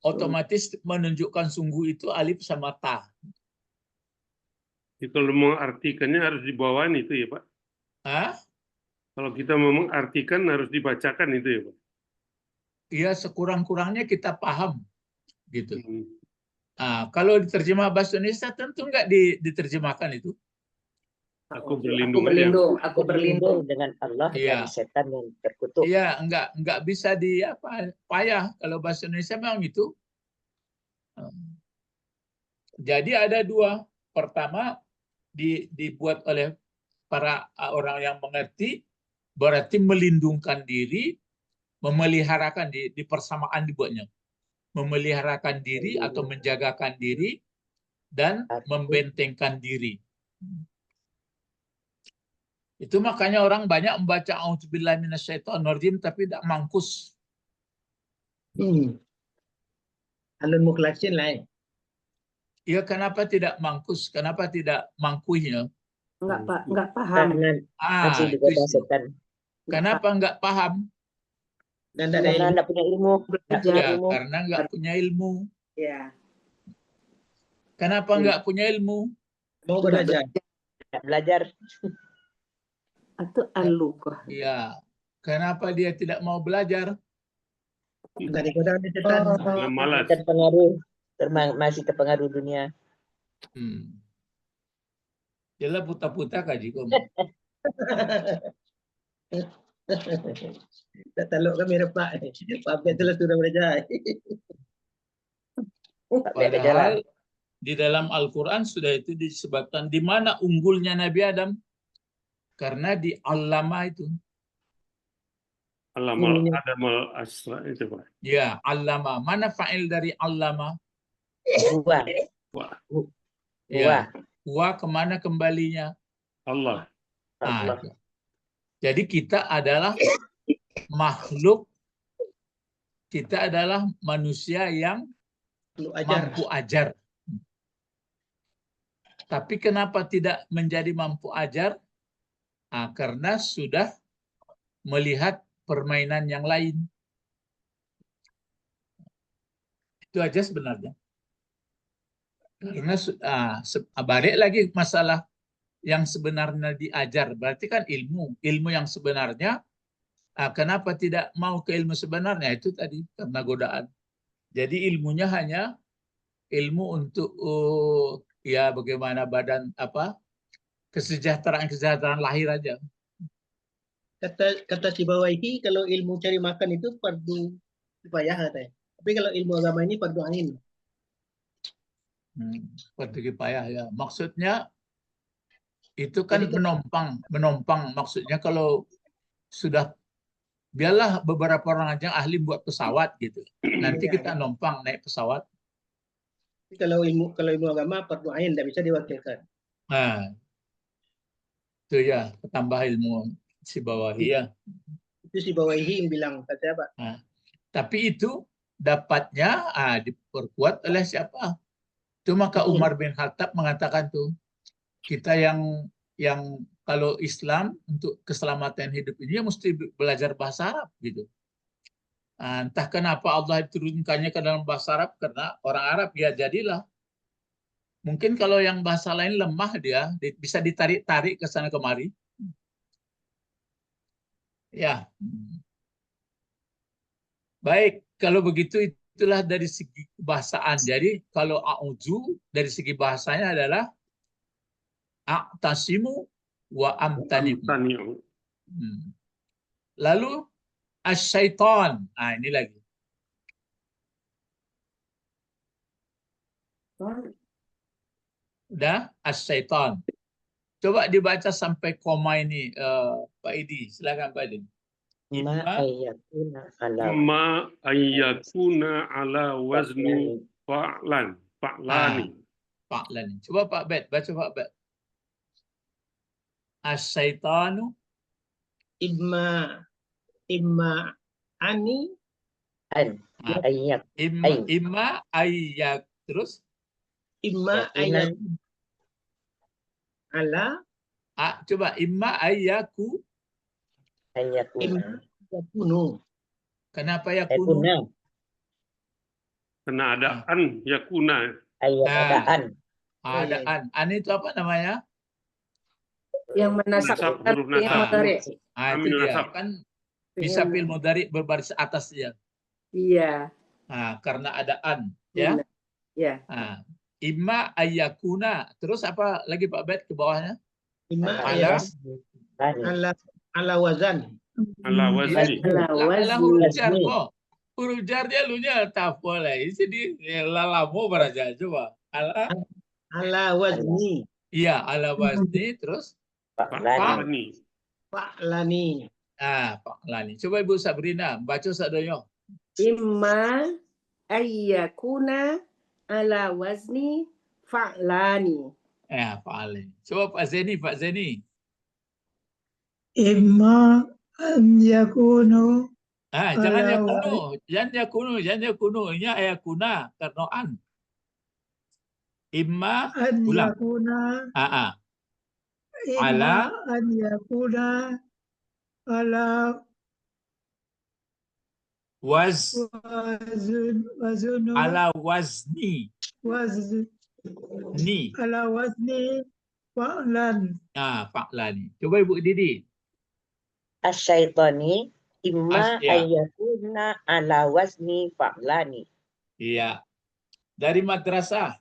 Otomatis menunjukkan sungguh itu alif sama ta. Kalau mengartikannya harus di bawah itu ya Pak? Ah, Kalau kita mau mengartikan harus dibacakan itu ya, Pak. ya sekurang-kurangnya kita paham gitu. Hmm. Kalau diterjemah bahasa Indonesia tentu nggak diterjemahkan itu. Aku Aku berlindung aja. berlindung, aku berlindung. dengan Allah Iya. dari setan yang terkutuk. Iya, nggak bisa payah kalau bahasa Indonesia memang itu. Jadi ada dua. Pertama dibuat oleh para orang yang mengerti, berarti melindungkan diri, memeliharakan di persamaan dibuatnya. Memeliharakan diri atau menjagakan diri dan membentengkan diri. Itu makanya orang banyak membaca A'udzubillahi minasyaitonirrajim tapi tidak mangkus. Alun mukhlasin lah. Ya kenapa tidak mangkus? Kenapa tidak mangkuhnya? Enggak paham. Masih Itu digoda sih. setan. Kenapa nggak paham? Dan tidak ada Karena ilmu. tidak punya ilmu. Nggak punya Ya, ilmu. karena nggak punya ilmu. Ya. Kenapa nggak punya ilmu? Mau belajar. Nggak belajar. Atau al-lughah. Ya, kenapa dia tidak mau belajar? Dari godaan setan. Malas. Terpengaruh. Masih terpengaruh dunia. Jelas putar-putar kaji kau. Tak taluk kami Pak. Pak Bet telah sudah belajar. Padahal di dalam Al-Quran sudah itu disebutkan di mana unggulnya Nabi Adam. Karena di allama itu. Alamal adamal asra itu, Pak. Ya, allama. Mana fa'il dari allama? Huwa. Wah, Ya. Wa kemana kembalinya? Allah. Allah. Jadi kita adalah makhluk, kita adalah manusia yang mampu ajar. Tapi kenapa tidak menjadi mampu ajar? Karena sudah melihat permainan yang lain. Itu aja sebenarnya. Karena balik lagi masalah yang sebenarnya diajar. Berarti kan ilmu. Ilmu yang sebenarnya, kenapa tidak mau ke ilmu sebenarnya? Itu tadi, karena godaan. Jadi ilmunya hanya ilmu untuk ya bagaimana badan kesejahteraan lahir aja. Kata si Bawaihi, kalau ilmu cari makan itu fardu kifayah katanya. Tapi kalau ilmu agama ini fardu ain. Fardu kifayah ya. Maksudnya itu kan menompang. Maksudnya kalau sudah biarlah beberapa orang aja ahli buat pesawat gitu. Nanti kita numpang naik pesawat. Tapi kalau ilmu agama fardu ain, tidak bisa diwakilkan. Nah, itu ya tambah ilmu si Bawahi ya. Itu si Bawaihi yang bilang, kata apa? Tapi itu dapatnya diperkuat oleh siapa? Itu maka Umar bin Khattab mengatakan tuh, kita yang kalau Islam untuk keselamatan hidup ini ya mesti belajar bahasa Arab gitu. Entah kenapa Allah turunkannya ke dalam bahasa Arab, karena orang Arab ya jadilah. Mungkin kalau yang bahasa lain lemah dia bisa ditarik-tarik ke sana kemari. Ya. Baik, kalau begitu itulah dari segi bahasaan. Jadi kalau a'udzu dari segi bahasanya adalah a'tasimu wa amtani'u. Lalu asyaiton. Ini lagi. Udah, asyaiton. Coba dibaca sampai koma ini, Pak Idi. Silakan Pak Idi. Ma ayyakuna ala wazni fa'lan. Fa'lani. Fa'lan. Coba Pak Bet, baca Pak Bet. Asyaitanu imma ani ayyak imma ayyak terus imma ayyak ala coba imma ayyaku yakunu. Kenapa yakunu? Karena ada an yakuna. Adaan. Adaan. An itu apa namanya? Yang menasab Nasab, huruf yang nasab. mudhari. Itu Aminul dia. nasab. Kan bisa fi'il mudhari berbaris atas dia. Iya. Karena ada an, ya. Benar. Ya. Imma ayyakuna. Terus apa lagi Pak Bet ke bawahnya? Imma Ala ala wazan. Ala wazni. Ala huruf jar kok. Huruf jar dia lunya tak boleh. Jadi lalamu beraja coba. Ala wazni. Iya, ala wazni terus Fa'lani. Fa'lani. Pak Lani. Coba Ibu Sabrina baca sadonyo. Imma ayyakuna ala wazni fa'lani. Pak Ali. Coba Pak Zeni. Imma an yakunu Jangan ala yakunu. Jangan yakunu. Ini ayakuna karena an. Imma an ulang. yakuna Ala imma an yakuna ala wazunu ala wazni ni. ala wazni fa'lan. Pak Lani. Coba Ibu Didi. Asyaitoni imma Ya. ayyakuna ala wazni fa'lani. Iya. Dari madrasah.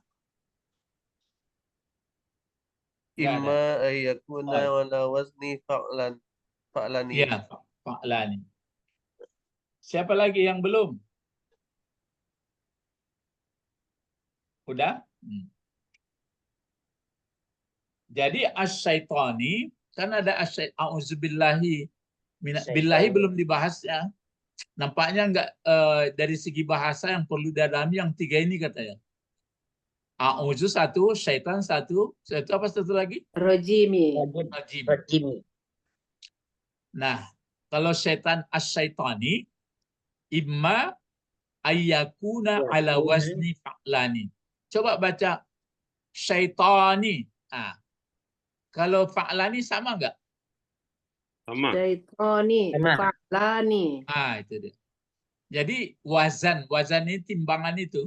Imma ayyakuna wala wazni fa'lani. Iya, Pak Lani. Siapa lagi yang belum? Udah? Jadi asyaitoni kan ada auzubillahi billahi belum dibahas ya. Nampaknya enggak dari segi bahasa yang perlu didalami yang tiga ini katanya. Auzu satu, syaitan satu apa satu lagi? Rojimi. Rajim. Nah, kalau syaitan asyaitoni imma ayyakuna ala wazni fa'lani. Coba baca syaitani. Kalau fa'lani sama enggak? Sama. Syaitoni. Fa'lani. Itu dia. Jadi wazan ini timbangan itu.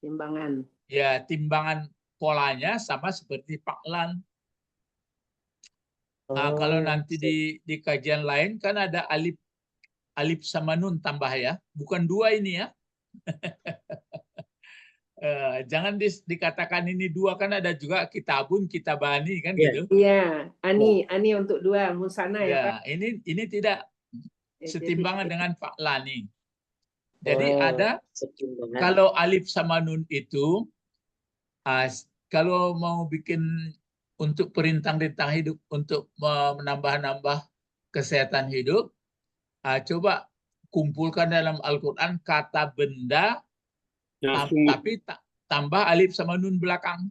Timbangan. Ya, timbangan polanya sama seperti fa'lan. Kalau nanti di kajian lain kan ada alif sama nun tambah ya. Bukan dua ini ya. Jangan dikatakan ini dua, kan ada juga kitabun, kitabani kan gitu. Iya, ani untuk dua, musana ya Pak. Ini tidak setimbangan dengan fa'lani. Jadi ada kalau alif sama nun itu kalau mau bikin untuk perintah-perintah hidup, untuk menambah-nambah kesehatan hidup, coba kumpulkan dalam Al-Quran kata benda tapi tambah alif sama nun belakang.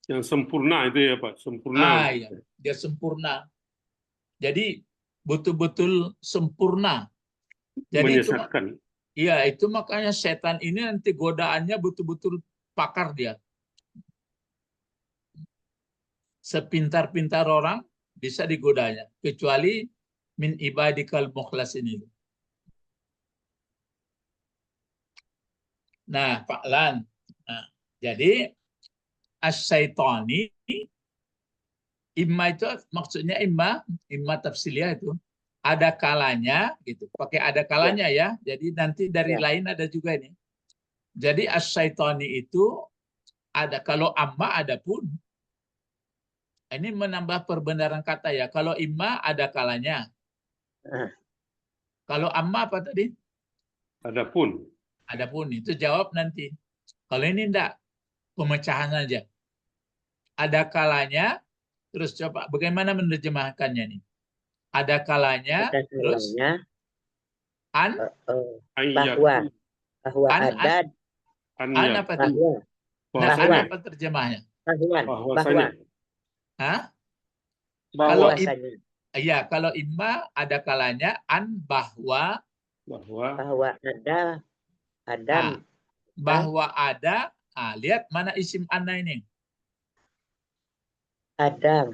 Yang sempurna itu ya Pak, sempurna. Ya, dia sempurna. Jadi betul-betul sempurna. Jadi menyesatkan. Itu makanya setan ini nanti godaannya betul-betul pakar dia. Sepintar-pintar orang bisa digodanya, kecuali min ibadikal mukhlasin ini. Nah, Pak Lan. Jadi asyaitoni imma itu maksudnya imma tafsiliyah itu ada kalanya gitu. Pakai ada kalanya ya. Jadi nanti dari lain ada juga ini. Jadi asyaitoni itu ada, kalau amma ada pun. Ini menambah perbenaran kata ya. Kalau imma ada kalanya. Kalau amma apa tadi? Adapun. Adapun itu jawab nanti. Kalau ini enggak, pemecahan aja. Ada kalanya, terus coba bagaimana menerjemahkannya nih? Ada kalanya, terus an bahwa ada an apa tuh? Nah, an apa terjemahnya? Bahwasanya. Kalau imma ada kalanya, an bahwa ada bahwa ada. Lihat mana isim anna ini? Adam.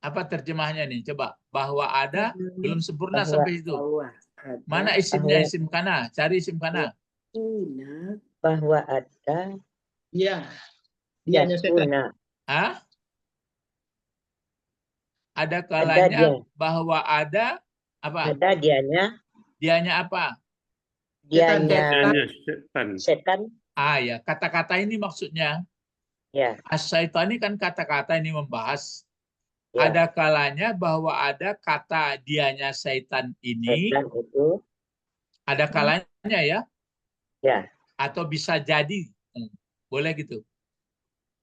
Apa terjemahnya nih? Coba. Bahwa ada belum sempurna sampai itu. Mana isimnya? Isim kana. Cari isim kana. Bahwa ada. Iya. Dianya setan. Ada Ada kalanya dia. bahwa ada apa? Ada dianya. Dianya apa? Dianya Dianya setan. setan. Ya, kata-kata ini maksudnya. Ya. As-syaitani kan kata-kata ini membahas. Ya. Ada kalanya bahwa ada kata dianya syaitan ini, Setan itu. ada kalanya ya, Ya. atau bisa jadi, boleh gitu.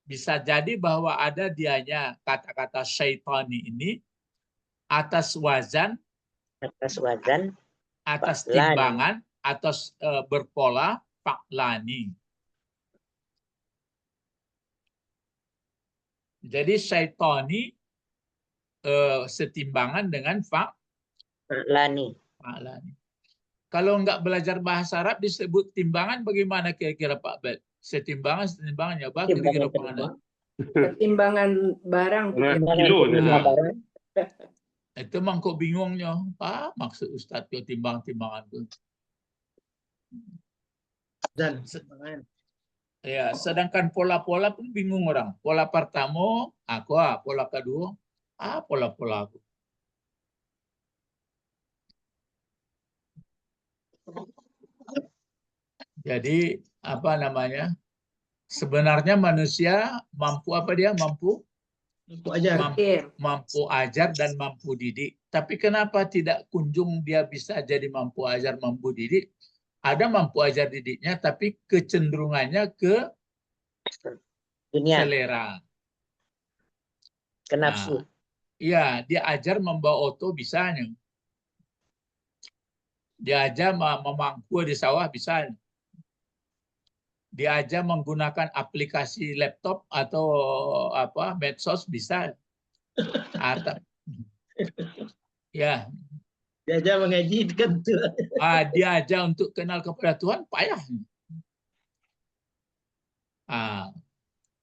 Bisa jadi bahwa ada dianya kata-kata syaitani ini atas wazan, Atas wazan. atas Fa'lan. timbangan, atas berpola fa'lani. Jadi syaitani setimbangan dengan Fa'lani. fa'lani. Kalau nggak belajar bahasa Arab disebut timbangan bagaimana kira-kira Pak Bet? Setimbangan ya Pak, kira-kira mana? Pertimbangan barang. Kilo Nah. barang. Itu mangkuk bingungnya. Apa maksud Ustadz ke timbang-timbangan itu? Dan Ya, sedangkan pola-pola pun bingung orang. Pola pertama, aku pola kedua, pola-pola aku. Jadi apa namanya? Sebenarnya manusia mampu apa dia? Mampu ajar. mampu ajar dan mampu didik. Tapi kenapa tidak kunjung dia bisa jadi mampu ajar, mampu didik? Ada mampu ajar didiknya, tapi kecenderungannya ke Dunia. selera. Ke nafsu. Iya, dia ajar membawa oto bisanya. Dia ajar memangku di sawah bisanya. Dia ajar menggunakan aplikasi laptop atau medsos bisa. Ya. Diajar mengaji kan tuh. Dia ajar untuk kenal kepada Tuhan payah.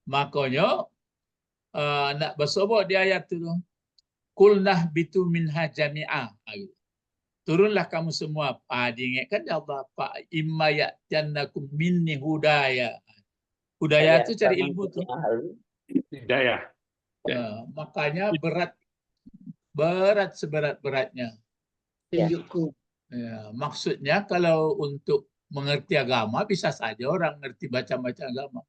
Makanya nak bersobok di ayat itu. Kulnah bitu minha jami'ah. Turunlah kamu semua. Diingatkan ya Allah, Pak, imma ya'tiyannakum minni hudaya. Hudaya itu cari ilmu tuh. Hidayah. Makanya berat seberat-beratnya. Tunjukku. Ya, maksudnya kalau untuk mengerti agama bisa saja orang ngerti baca-baca agama.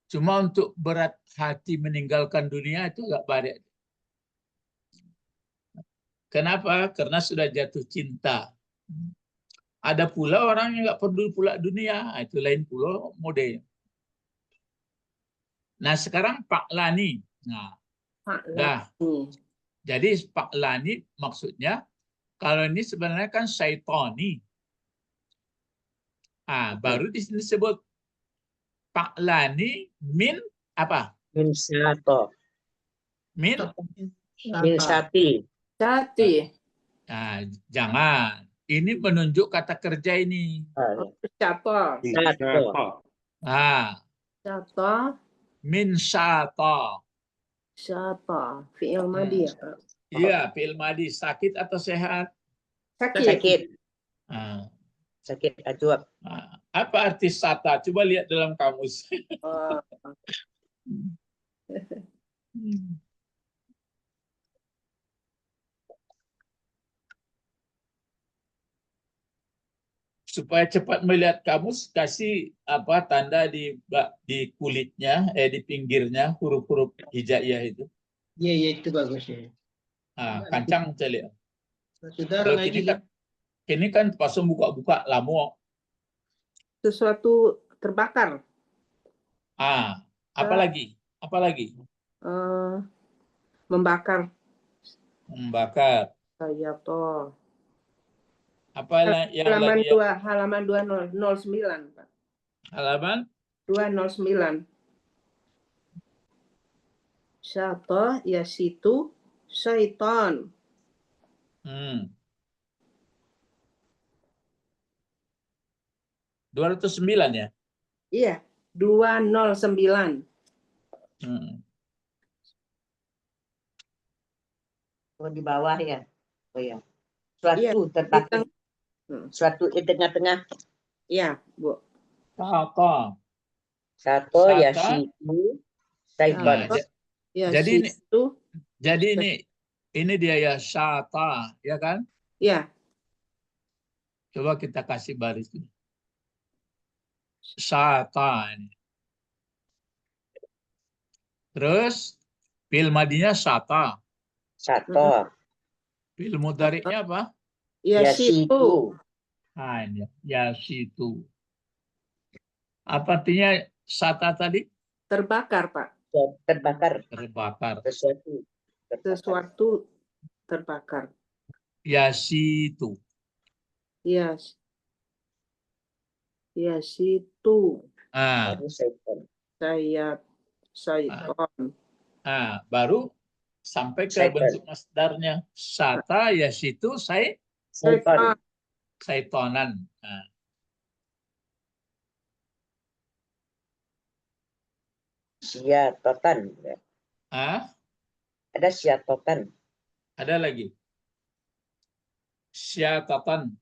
Cuma untuk berat hati meninggalkan dunia itu enggak baik. Kenapa? Karena sudah jatuh cinta. Ada pula orang yang nggak perlu pula dunia, itu lain pula model. Nah sekarang Pak Lani, jadi Pak Lani maksudnya kalau ini sebenarnya kan syaitani. Baru di sini disebut Pak Lani min apa? Min sato. Min sati. Jangan. Ini menunjuk kata kerja ini. Siapa? Min syata. Siapa? Fi'il madi ya? Iya, fi'il madi. Sakit atau sehat? Sakit. Sakit ajuab. Apa arti sata? Coba lihat dalam kamus. Supaya cepat melihat kamus, kasih tanda di kulitnya, di pinggirnya huruf-huruf hijaiyah itu. Iya itu bagus ya. Kancang saya lihat. Sudah ini kan pas buka-buka lama. Sesuatu terbakar. Apa lagi? Apa lagi? Membakar. Membakar. Saya toh. Apa yang halaman lagi? Halaman 209, Pak. Halaman 209. Syata yasitu syaitan. 209 ya? Iya, 209. Di bawah ya. Oh ya. Suatu terpakai. Suatu di tengah-tengah. Iya, Bu. Satu ya situ. Syaitan. Jadi ini Ini dia ya syata, ya kan? Ya, Coba kita kasih baris ini. Syata ini. Terus fi'il madinya syata. Syato. Fi'il mudhari'nya apa? yasitu. Yasitu. Nah, ini ya situ. Apa artinya syata tadi? Terbakar, Pak. Terbakar. Terbakar. Sesuatu. Terbakar. Sesuatu terbakar. Ya situ. Yes. Yasitu. Ah, Baru setan. Syaiton. baru sampai ke Syaitan. bentuk masdarnya. Syata ya situ Setan. saitonan. Nah, Syatotan. Ada syatotan. ada lagi. Syatatan.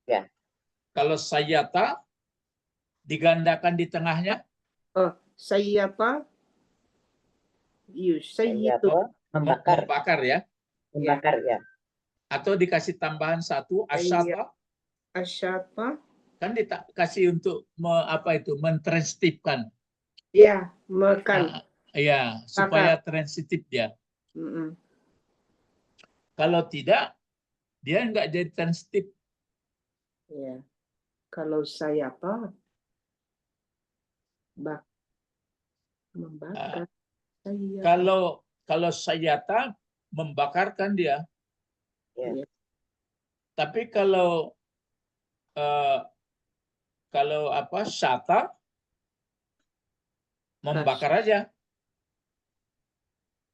Ya. Kalau sayata digandakan di tengahnya, Oh, sayyata. Sayyitu. Syato. Membakar. membakar ya. Membakar ya. Atau dikasih tambahan satu, asyata. Asyata. Kan dikasih untuk mentransitifkan. Ya, makan. Ya, supaya transitif dia. Mm-mm. Kalau tidak, dia nggak jadi transitif. Ya. Kalau saya apa? Membakar. Saya. Kalau sayata membakarkan dia. Ya. Tapi kalau syata membakar aja.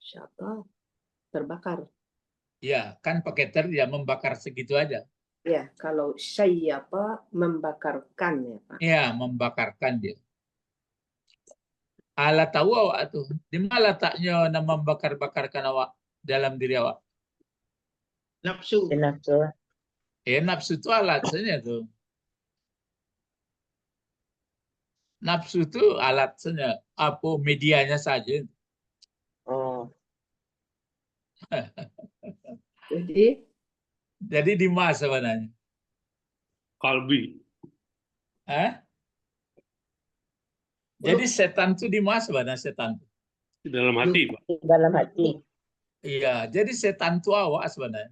Syata. Terbakar. Ya, kan pakai ter dia membakar segitu aja. Ya, kalau saya apa membakarkan ya, Pak. Ya, membakarkan dia. Alat tahu awak tuh. Di mana letaknya nama membakar-bakarkan awak dalam diri awak? Nafsu. Nafsu. Nafsu itu alatnya tuh. Nafsu itu alatnya, apa medianya saja. Oh. Jadi di mana sebenarnya? Kalbi. Jadi setan itu di mana sebenarnya setan? Di dalam hati, Pak. Di dalam hati. Iya, jadi setan itu awak sebenarnya.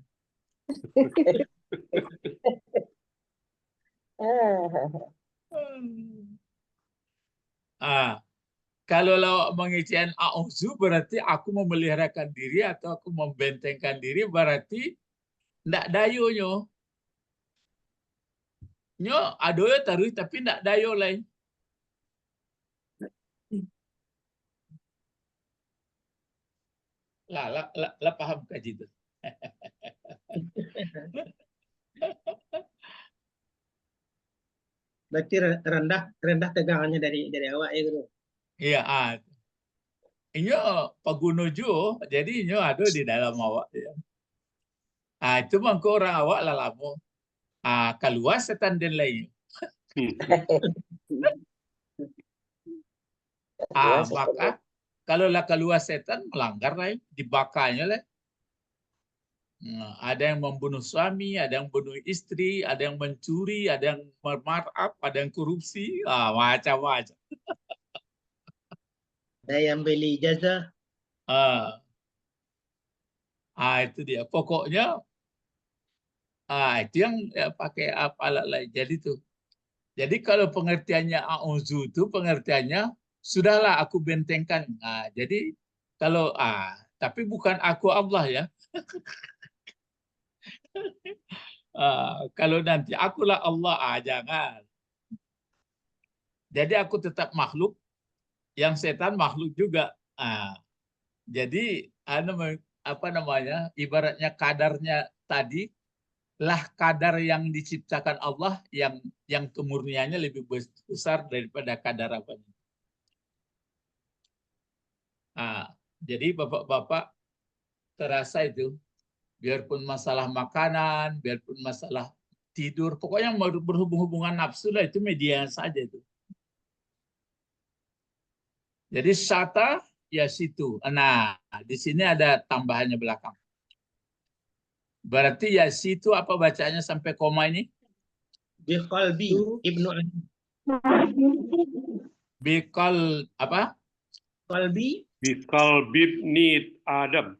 Kalau lawak mengisian a'udzu berarti aku memeliharakan diri atau aku membentengkan diri, berarti ndak dayo nyo. Nyo adoyo taruh tapi ndak dayo lain. Lah paham kaji itu. Berarti rendah tegangannya dari awak ya guru. Iya, inyo pagunuju, jadi inyo ada di dalam awak ya. Itu mangko orang awak lalamu. Keluar setan dan lain. Maka kalau lah keluar setan melanggar lain, dibakarnya lah. Ada yang membunuh suami, ada yang membunuh istri, ada yang mencuri, ada yang markup, ada yang korupsi, macam-macam. Ada yang beli ijazah. Itu dia. Pokoknya itu yang pakai alat lain. Jadi tuh. Jadi kalau pengertiannya a'udzu itu pengertiannya sudahlah aku bentengkan. Jadi kalau tapi bukan aku Allah ya. Kalau nanti akulah Allah, jangan. Jadi aku tetap makhluk, yang setan makhluk juga. Jadi apa namanya? Ibaratnya kadarnya tadi lah kadar yang diciptakan Allah yang kemurniannya lebih besar daripada kadar apa. Jadi bapak-bapak terasa itu. Biarpun masalah makanan, biarpun masalah tidur, pokoknya berhubungan nafsu lah itu media saja itu. Jadi syata ya situ. Nah, di sini ada tambahannya belakang. Berarti Yasi itu apa bacanya sampai koma ini? Biqalbi Ibnu Bikal apa? Qalbi Bikal bibni Adam.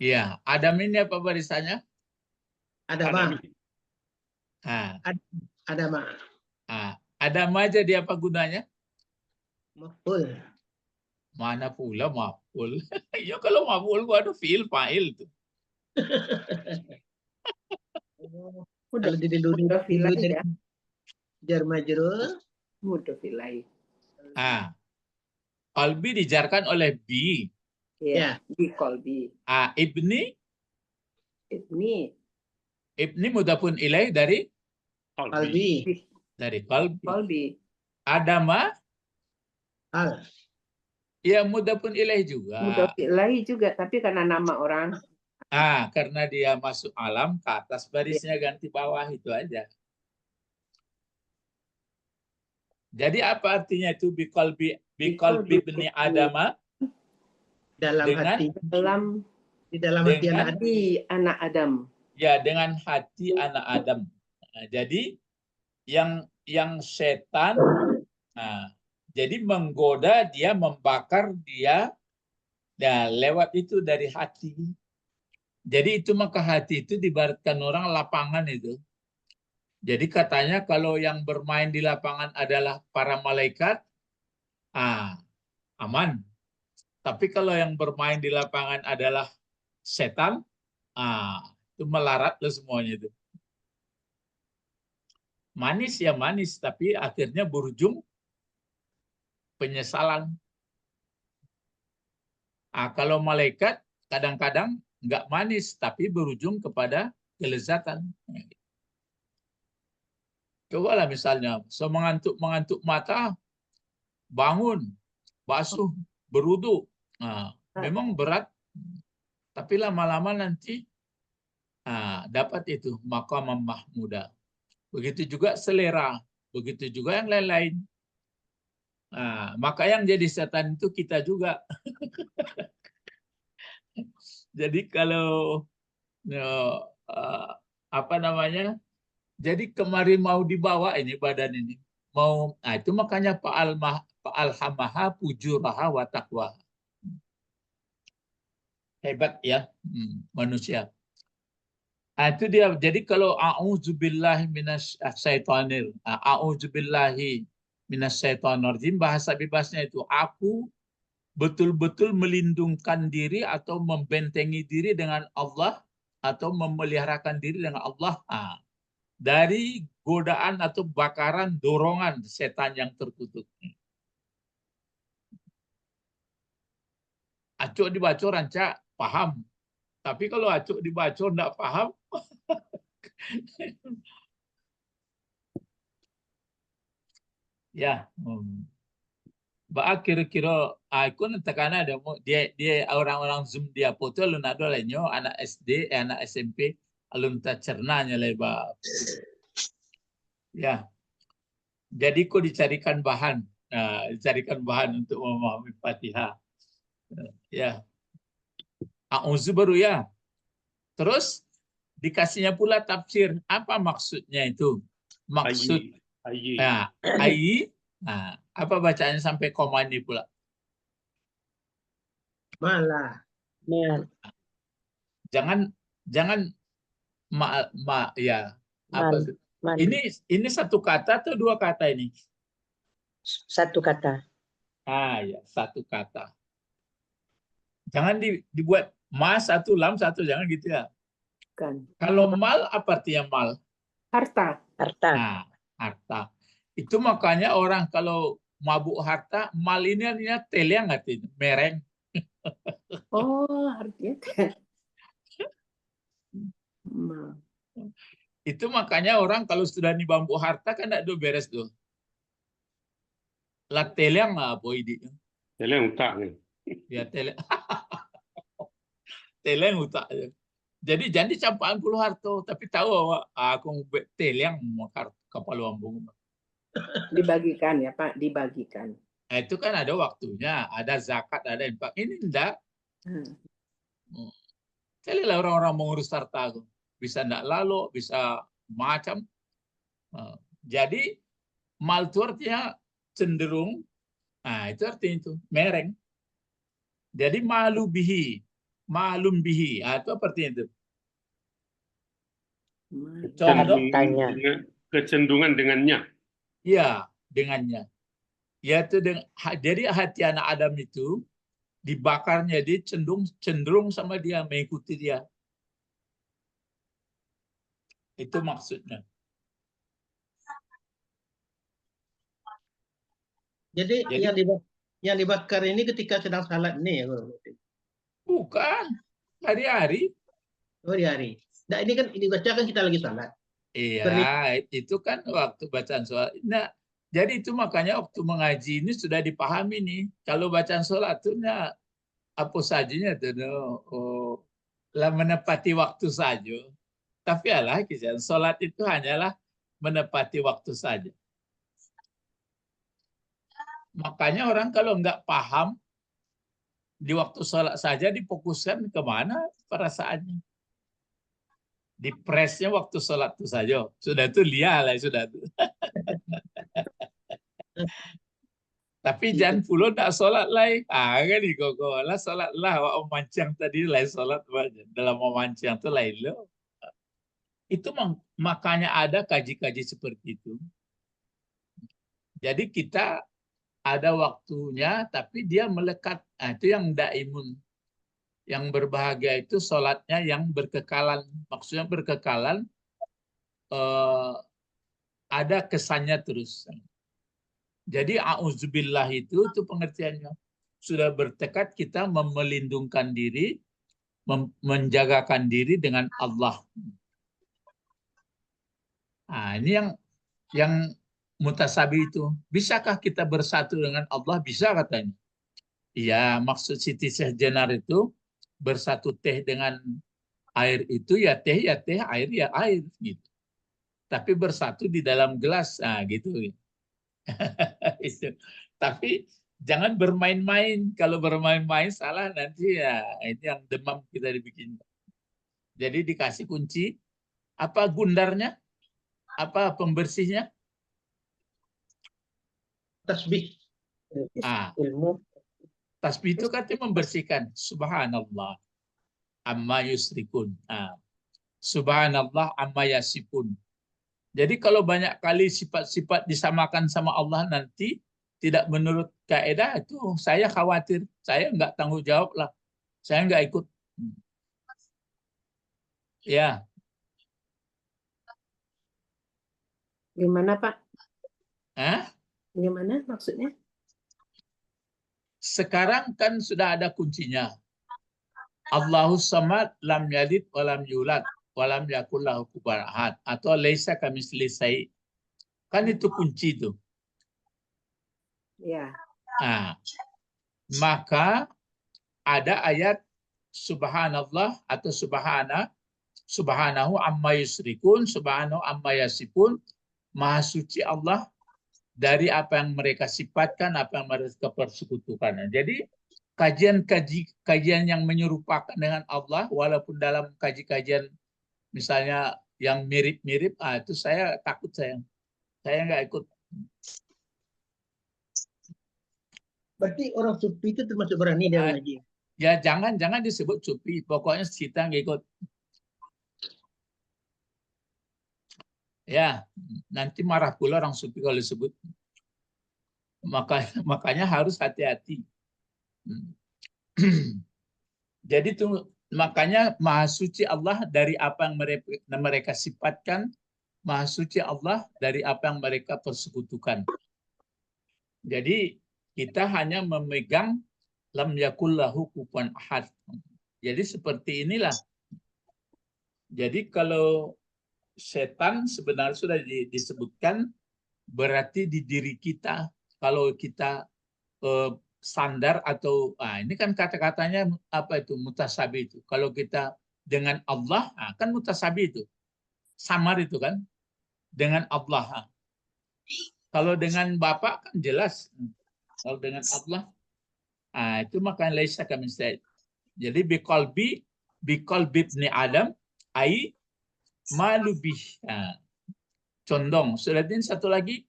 Iya, Adam ini apa barisannya? Adama. Ah, Adama. Adam aja dia apa gunanya? Maf'ul. Mana pula maf'ul? Ya kalau maf'ul gua ada fi'il fa'il tuh. Kalau didahului Mudofilai dari ya. jar majrur, Mudofilai. Qalbi dijarkan oleh bi. Ya. Di kolbi. Ibni Ibni mudafun ilaih dari qalbi, qalbi. kolbi. Adama al. ya mudafun ilaih juga. Mudofilai juga, tapi karena nama orang. Karena dia masuk alam ke atas barisnya ganti bawah itu aja. Jadi apa artinya itu biqalbi ibni Adama? Dalam Dengan hati. Dalam Di dalam hati dengan- anak Adam. hati anak Adam. Ya, dengan hati anak Adam. Jadi yang setan, jadi menggoda dia, membakar dia, lewat itu dari hati. Jadi itu maka hati itu diibaratkan orang lapangan itu. Jadi katanya kalau yang bermain di lapangan adalah para malaikat, aman. Tapi kalau yang bermain di lapangan adalah setan, itu melarat loh semuanya itu. Manis ya manis, tapi akhirnya berujung penyesalan. Kalau malaikat kadang-kadang nggak manis, tapi berujung kepada kelezatan. Cobalah misalnya, mengantuk mata, bangun, basuh, berwudu. Memang berat, tapi lama-lama nanti dapat itu maqam mahmuda. Begitu juga selera, begitu juga yang lain-lain. Maka yang jadi setan itu kita juga. Jadi kalau apa namanya? Jadi kemarin mau dibawa ini badan ini, mau, itu makanya fa'alhamaha fujuraha wa taqwa. Hebat ya manusia. Itu dia. Jadi kalau a'udzubillahi minasyaitonir, a'udzubillahi minasyaitonirrajim, bahasa bebasnya itu aku betul-betul melindungkan diri atau membentengi diri dengan Allah atau memeliharakan diri dengan Allah dari godaan atau bakaran dorongan setan yang terkutuk. Acuk dibaca rancak paham. Tapi kalau acuk dibaca enggak paham, ya. Kira-kira aku nantakana ada dia orang-orang Zoom dia foto lu nado lainnya anak SD, anak SMP alun tak cernanya lebar. Ya. Jadi kok dicarikan bahan. Dicarikan bahan untuk memahami Fatihah. Ya. A'udzu baru ya. Terus dikasihnya pula tafsir. Apa maksudnya itu? Maksud ayyi. Apa bacaannya sampai koma ini pula? Malah. Jangan ya. Apa? Ini satu kata atau dua kata ini? Satu kata. Ya, satu kata. Jangan dibuat mas satu, lam satu, jangan gitu ya. Kan. Kalau mal, apa artinya mal? Harta. Harta. Itu makanya orang kalau mabuk harta, mal ini artinya teleng artinya, mereng. Oh, artinya. Itu makanya orang kalau sudah di bambu harta kan tidak beres tuh. Lah teleng apa ini? Teleng utak nih. Ya teleng. Teleng utak. Jadi jangan dicampaan puluh harta, tapi tahu bahwa aku teleng kapal lambung. Dibagikan ya Pak, dibagikan. Itu kan ada waktunya, ada zakat, ada infak. Ini enggak. Kali lah orang-orang mengurus harta aku. bisa ndak lalu, bisa macam. Jadi mal itu artinya cenderung, nah itu artinya itu mereng. Jadi malum bihi, itu apa artinya itu? Contoh, Kecenderungan dengannya. ya dengannya. Yaitu jadi hati anak Adam itu dibakarnya, dia cenderung sama dia, mengikuti dia. Itu maksudnya. Jadi yang dibakar ini ketika sedang salat nih ya, Guru? Bukan, hari-hari. Oh, di hari. Nah, ini kan dibacakan kita lagi salat. Iya, itu kan waktu bacaan sholat. Nah, jadi itu makanya waktu mengaji ini sudah dipahami nih. Kalau bacaan sholat itu apa sajinya tuh, lah menepati waktu saja. Tapi alah, kisah sholat itu hanyalah menepati waktu saja. Makanya orang kalau nggak paham di waktu sholat saja difokuskan kemana perasaannya. Di presnya waktu sholat itu saja. Sudah itu lihat lah, sudah itu. Tapi jangan puluh tak sholat lah. Kan di koko lah sholat lah. Wak memancang tadi lah sholat dalam memancang itu lain lo. Itu makanya ada kaji-kaji seperti itu. Jadi kita ada waktunya, tapi dia melekat. Nah, itu yang daimun. Yang berbahagia itu sholatnya yang berkekalan. Maksudnya berkekalan, ada kesannya terus. Jadi a'udzubillah itu pengertiannya. Sudah bertekad kita melindungkan diri, menjagakan diri dengan Allah. Nah, ini yang mutasabi itu. Bisakah kita bersatu dengan Allah? Bisa katanya. Iya, maksud Siti Syekh Jenar itu bersatu teh dengan air itu ya teh, air ya air gitu. Tapi bersatu di dalam gelas, nah gitu. Tapi jangan bermain-main. Kalau bermain-main salah nanti ya ini yang demam kita dibikin. Jadi dikasih kunci, apa gundarnya, apa pembersihnya? Tasbih. Ilmu. Tasbih itu katanya membersihkan. Subhanallah amma yusrikun. Subhanallah amma yasifun. Jadi kalau banyak kali sifat-sifat disamakan sama Allah nanti tidak menurut kaidah itu saya khawatir. Saya nggak tanggung jawab lah. Saya nggak ikut. Ya. Gimana Pak? Gimana maksudnya? Sekarang kan sudah ada kuncinya. Allahus samad lam yalid walam yulad walam yakul lahu kufuwan ahad atau laisa kamitslihi syai'. Kan itu kunci itu. Ya. Maka ada ayat subhanallah atau subhanahu amma yusrikun, subhanahu amma yasifun, maha suci Allah dari apa yang mereka sifatkan, apa yang mereka persekutukan. Jadi kajian yang menyerupakan dengan Allah, walaupun dalam kajian misalnya yang mirip-mirip, itu saya takut saya nggak ikut. Berarti orang sufi itu termasuk berani dalam ngaji. Ya jangan disebut sufi, pokoknya kita nggak ikut. Ya, nanti marah pula orang sufi kalau disebut. Makanya harus hati-hati. Jadi tuh makanya maha suci Allah dari apa yang mereka sifatkan, maha suci Allah dari apa yang mereka persekutukan. Jadi kita hanya memegang lam yakul lahu kufuwan ahad. Jadi seperti inilah. Jadi kalau setan sebenarnya sudah disebutkan berarti di diri kita. Kalau kita sandar atau ini kan kata-katanya apa itu mutasabi itu. Kalau kita dengan Allah kan mutasabi itu. Samar itu kan dengan Allah. Kalau dengan Bapak kan jelas. Kalau dengan Allah itu makanya laisa kamitslihi. Jadi biqalbi ibni Adam ai malubih. Nah, condong. Sudah ini satu lagi.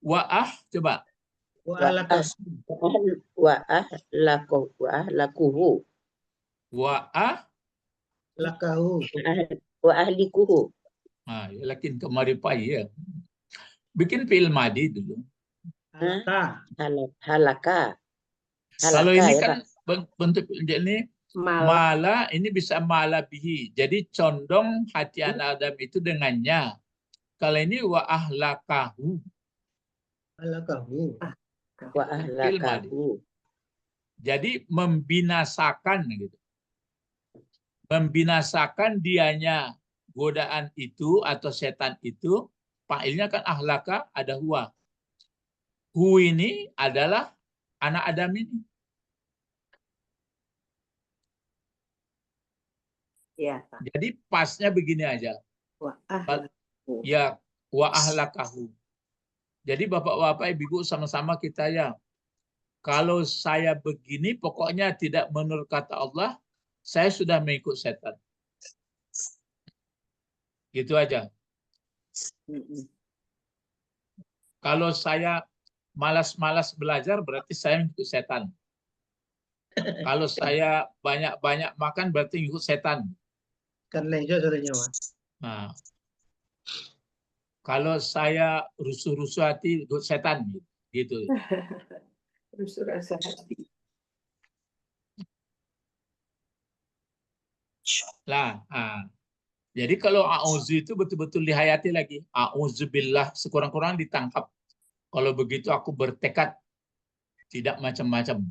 Wa'ah, coba. Lakuhu. Wa'ah. Lakahu. Wa ahlikuhu. Nah, lakin kemari pai ya. Bikin fi'il madi dulu. Halaka. Halaka. Kalau Halaka, ini ya, kan Pak. bentuk ini Mal. mala, ini bisa mala bihi. Jadi condong hati anak Adam itu dengannya. Kalau ini wa ahlakahu. Halakahu. Wa Fi'il madi. ahlakahu. Jadi membinasakan gitu. Membinasakan dianya godaan itu atau setan itu, fa'ilnya kan ahlaka, ada huwa. Hu ini adalah anak Adam ini. Ya, Pak. Jadi pasnya begini aja. Wah, Ya, wa ahlakahu. Jadi bapak-bapak, ibu sama-sama kita ya. Kalau saya begini, pokoknya tidak menurut kata Allah, saya sudah mengikut setan. Gitu aja. Kalau saya malas-malas belajar, berarti saya mengikut setan. Kalau saya banyak-banyak makan, berarti mengikut setan. Kan lain saudaranya, Mas. Nah, kalau saya rusuh-rusuh hati, ikut setan. Gitu. rusuh rasa hati. Lah, jadi kalau a'udzu itu betul-betul dihayati lagi. A'udzubillah, sekurang-kurang ditangkap. Kalau begitu aku bertekad tidak macam-macam.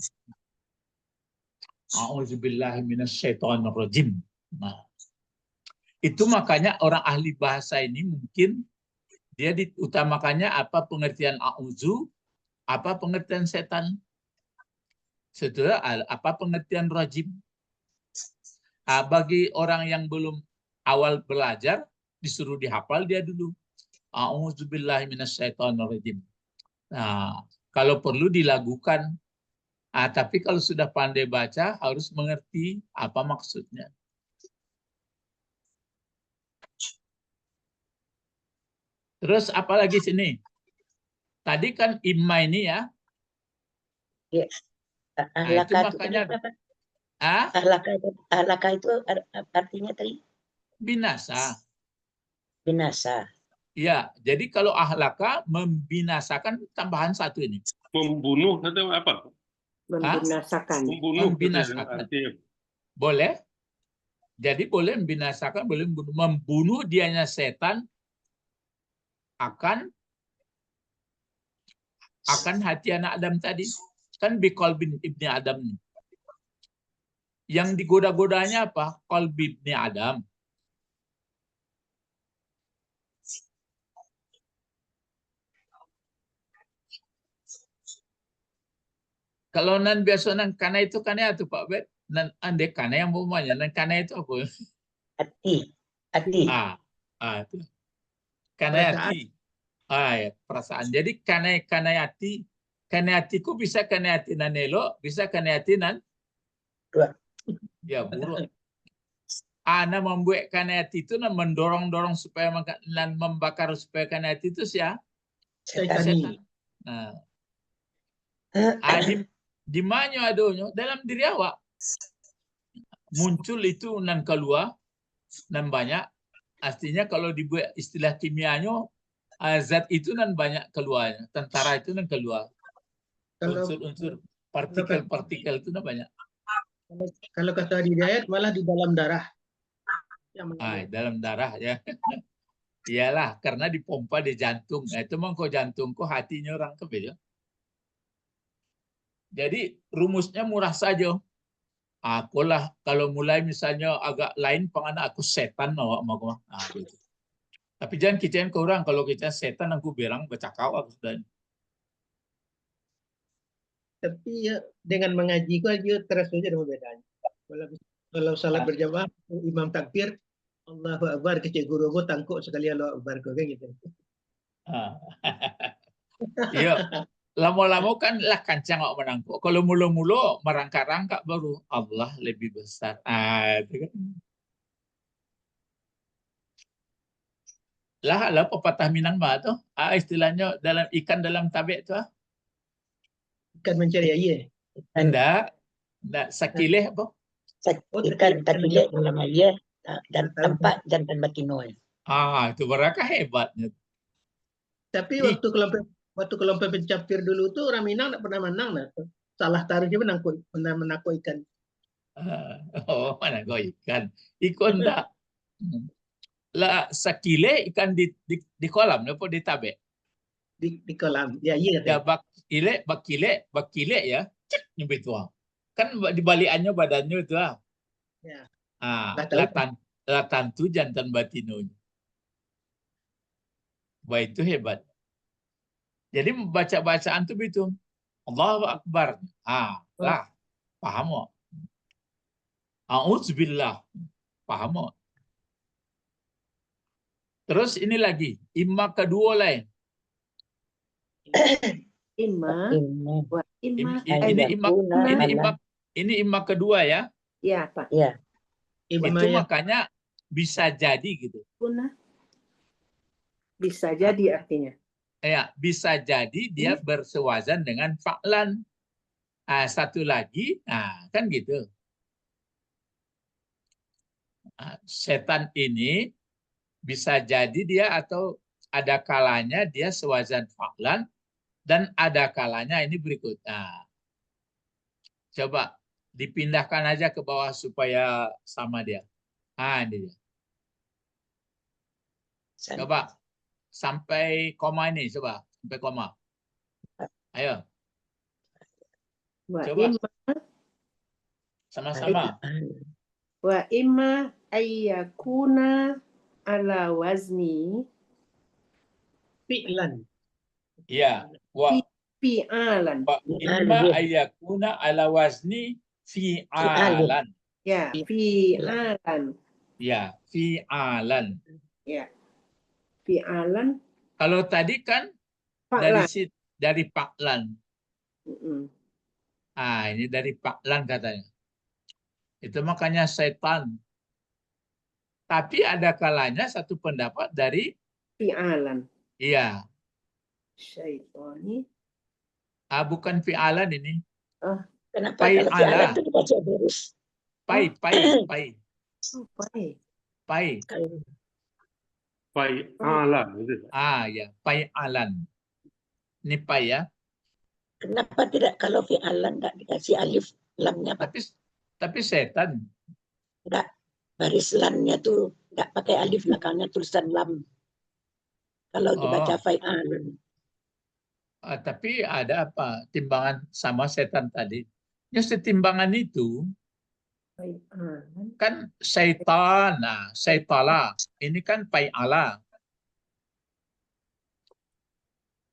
A'udzubillahi minasyaitonirrajim. Nah, itu makanya orang ahli bahasa ini mungkin dia diutamakannya apa pengertian a'udzu, apa pengertian setan. Setelah apa pengertian rajim. Bagi orang yang belum awal belajar, disuruh dihafal dia dulu. A'udzubillahi minasyaitonirrajim. Nah, kalau perlu dilakukan. Tapi kalau sudah pandai baca, harus mengerti apa maksudnya. Terus apa lagi sini? Tadi kan imma ini ya. Ya. Nah, itu makanya Ahlaka itu artinya tadi binasa. binasa. Ya, jadi kalau ahlaka membinasakan tambahan satu ini. Membunuh atau apa? Membinasakan. Membunuh. Membinasakan. Artinya. Boleh. Jadi boleh membinasakan, boleh membunuh dianya setan akan hati anak Adam tadi. Kan biqalbin ibni Adam nih. Yang digoda-godanya apa? Qalbi ibni Adam. Kalau nan biasa nan kana itu kana itu Pak Bet. Nan ande kana yang umumnya nan kana itu apa? Hati. Itu. Kana hati. Ya, perasaan. Jadi kana hatiku bisa kana hati nan elo, bisa kana hati nan ya buruk. Ana membuat kana hati itu nan mendorong-dorong supaya nan membakar supaya kana hati itu setan. Nah. Di mana adanya dalam diri awak muncul itu nan keluar nan banyak. Artinya kalau dibuat istilah kimianya zat itu nan banyak keluarnya. Tentara itu nan keluar. Unsur-unsur partikel-partikel itu nan banyak. Kalau kata di ayat malah di dalam darah. Dalam darah ya. Iyalah karena dipompa di jantung. Nah, itu mengko jantungku hatinya orang kebeda. Jadi rumusnya murah saja. Akulah kalau mulai misalnya agak lain penganak aku setan awak mau. Gitu. Tapi jangan kicen ke orang kalau kita setan aku bilang bercakap aku sudah. Tapi ya dengan mengaji ku aja terus aja ada bedanya. Kalau salat berjamaah imam takbir Allahu Akbar kecil guru gua tangkuk sekali Allahu Akbar kok gitu. Iya. Lama-lama kan lah kancang kok menangkuk. Kalau mulu-mulu merangkak-rangkak baru Allah lebih besar. Itu kan. Lah pepatah Minang mah tuh. Istilahnya dalam ikan dalam tabek tuh. Ikan mencari air. Enggak sakileh apa? Oh, Ikan takile dalam air dan Tahu. tempat jantan batino. Itu berapa hebatnya. Tapi Ih. waktu kelompok pencapir dulu tuh orang Minang nggak pernah menang, nah. Salah taruh dia menangkap ikan. Mana kau ikan? Ikan enggak. Lah sakile ikan di kolam apa di tabek. Di kolam. Ya iya Ya katanya. bakile ya. Cek nyebut tuang. Kan di balikannya badannya itu ah. Ya. Nggak tahu. Latan tu jantan batino. Wah itu hebat. Jadi membaca bacaan tuh begitu. Allahu Akbar. Lah paham kok. A'udzubillah. Paham kok. Terus ini lagi, imma kedua lain. Imma wa imma Ini imma kedua ya. ya Pak. Ya. Itu Imma makanya bisa jadi gitu. Kuna bisa jadi artinya. Ya, bisa jadi dia bersewazan dengan fa'lan. Satu lagi, kan gitu. Setan ini bisa jadi dia atau ada kalanya dia sewazan fa'lan dan ada kalanya ini berikut. Coba dipindahkan aja ke bawah supaya sama dia. Ini dia. Coba sampai koma ini, coba sampai koma. Ayo. Coba. Sama-sama. Wa imma ayyakuna ala wazni fi'lan. Ya. Wa fi'alan. imma ayyakuna ala wazni fi'alan. Ya, fi'alan. Ya, fi'alan. Ya. Fi'alan. Kalau tadi kan dari fa'lan. Ini dari fa'lan katanya. Itu makanya setan. Tapi ada kalanya satu pendapat dari fi'alan. Iya. Syaitani. Bukan fi'alan ini. Kenapa kalau fi'alan itu dibaca lurus? Pai. Fai'alan itu. Ya, fai'alan. Ini pai ya. Kenapa tidak kalau fi'alan enggak dikasih alif lamnya Pak? Tapi setan. Enggak, baris lamnya tuh enggak pakai alif belakangnya tulisan lam. Kalau dibaca fi'alan. Tapi ada apa? Timbangan sama setan tadi. Ya setimbangan itu kan syaitan. Syaitala. Ini kan fai'ala.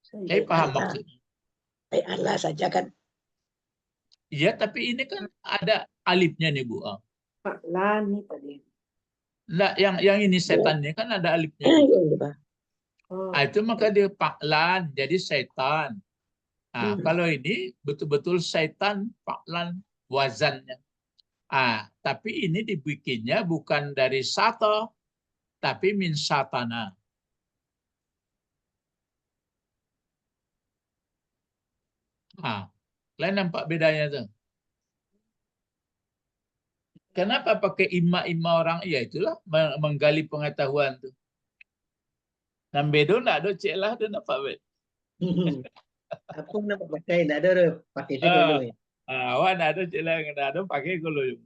Saya paham maksudnya. Fi'ala saja kan. Iya, tapi ini kan ada alifnya nih Bu. Fa'lan nih tadi. Nah, yang ini setannya kan ada alifnya. Itu maka dia fa'lan, jadi setan. Kalau ini betul-betul setan fa'lan wazannya. Tapi ini dibikinnya bukan dari sata, tapi min satana. Kalian nampak bedanya tuh? Kenapa pakai imma orang? Ya itulah menggali pengetahuan tuh. Nam bedo nak do cek lah do nampak bet. Aku nak pakai nak ada pakai dulu ya. Awak nak do cek lah nak do pakai dulu.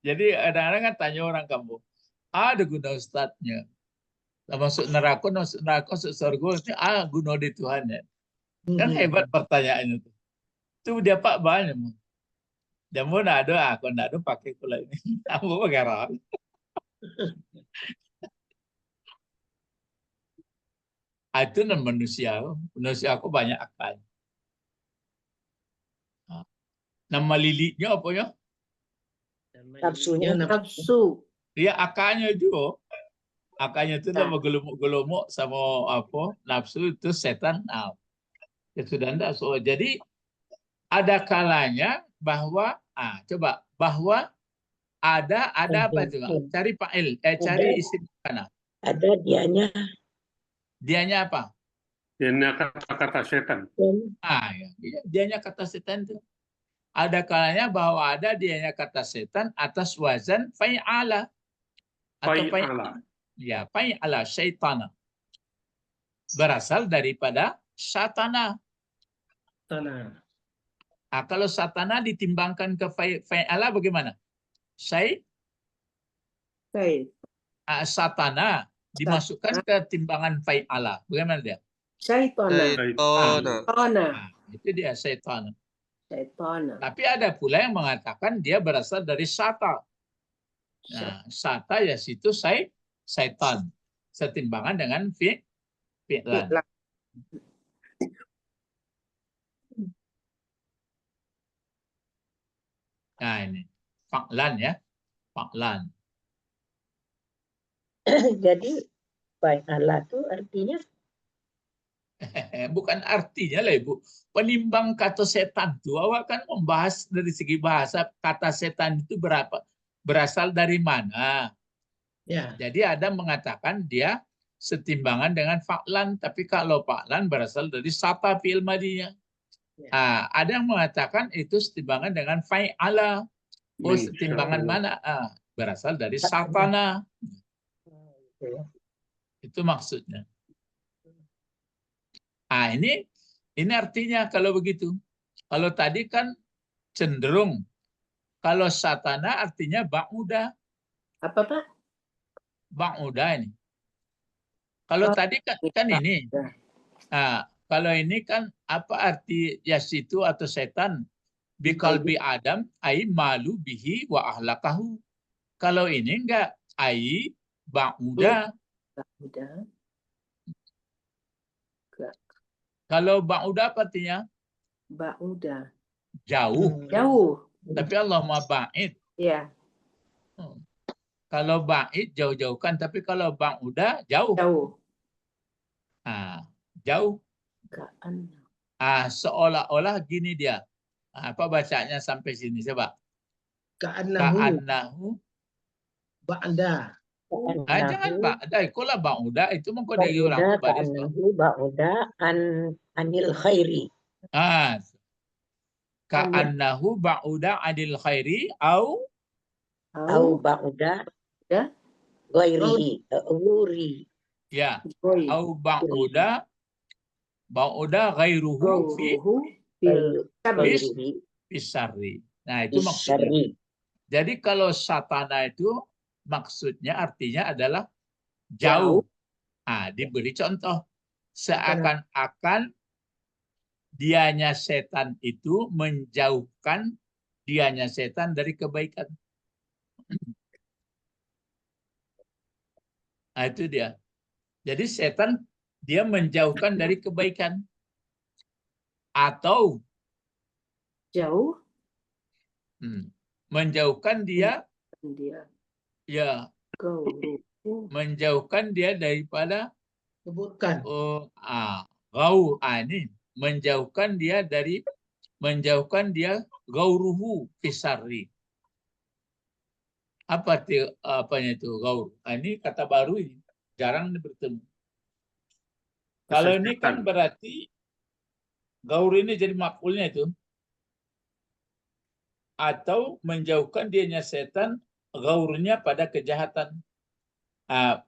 Jadi kadang-kadang kan tanya orang kampung, ada guna ustadznya. Masuk neraka, masuk surga, guna di Tuhan ya. Kan hebat pertanyaannya tuh. Itu dia pak banyak. Dia mau nak do, aku nak do pakai kula ini. Aku bergerak. Itu manusia aku banyak akal. Nama lilitnya apa ya? Nafsu. Dia akalnya juga. Akalnya itu nama gelumuk-gelumuk sama apa? Nafsu itu setan. Itu sudah enggak. Jadi ada kalanya bahwa coba bahwa ada apa juga? Cari fa'il, cari isim kana. Ada dianya Dianya apa? Dianya kata-kata setan. Ya, dianya kata setan itu. Ada kalanya bahwa ada dianya kata setan atas wazan fai'ala atau Fai'ala. ya, fai'ala syaitana. Berasal daripada satana. Tanah. Kalau satana ditimbangkan ke fai'ala bagaimana? Satana dimasukkan ke timbangan fai'ala. Bagaimana dia? Syaitana. Syaitana. Itu dia syaitan. Syaitana. Tapi ada pula yang mengatakan dia berasal dari sata. Nah, sata ya situ syaitan. Setimbangan dengan fi'lan. Nah ini fa'lan ya. Fa'lan. Jadi fa'ala itu artinya Bukan artinya lah Ibu. Penimbang kata setan itu awak kan membahas dari segi bahasa kata setan itu berasal dari mana. Ya. Jadi ada mengatakan dia setimbangan dengan fa'lan, tapi kalau fa'lan berasal dari sata fi'il madinya. Ya. Ada yang mengatakan itu setimbangan dengan fa'ala. Oh, setimbangan mana? Berasal dari satana. Itu maksudnya. Ini artinya kalau begitu. Kalau tadi kan cenderung. Kalau satana artinya ba'uda. Apa Pak? Ba'uda ini. Kalau tadi kan ini. Kalau ini kan apa arti yasitu atau setan? Biqalbi Adam ai malu bihi wa ahlakahu. Kalau ini enggak ai ba'uda. Kalau ba'uda apa artinya? Ba'uda. Jauh. Jauh. Tapi Allah maha ba'id. Ya. Kalau ba'id jauh-jauhkan, tapi kalau ba'uda jauh. Jauh. Jauh. Ka'an. Seolah-olah gini dia. Apa bacanya sampai sini coba? Ka'annahu ba'da. Jangan ba'da. Ikulah ba'uda itu mengkodai orang baris. Ba'uda anil khairi. Ka'annahu ba'uda anil khairi au ba'uda ghairihi. Ya. Au ba'uda ghairuhu fisarri. Nah, itu maksudnya. Jadi kalau satana itu maksudnya artinya adalah jauh. Diberi contoh. Seakan-akan dianya setan itu menjauhkan dianya setan dari kebaikan. Itu dia. Jadi setan dia menjauhkan dari kebaikan. Atau jauh menjauhkan dia ya menjauhkan dia daripada keburukan. Ini menjauhkan dia gauruhu fisarri. Apanya itu gaur? Ini kata baru ini, jarang bertemu. Kalau ini kan berarti gaur ini jadi maf'ulnya itu. Atau menjauhkan dianya setan gaurnya pada kejahatan.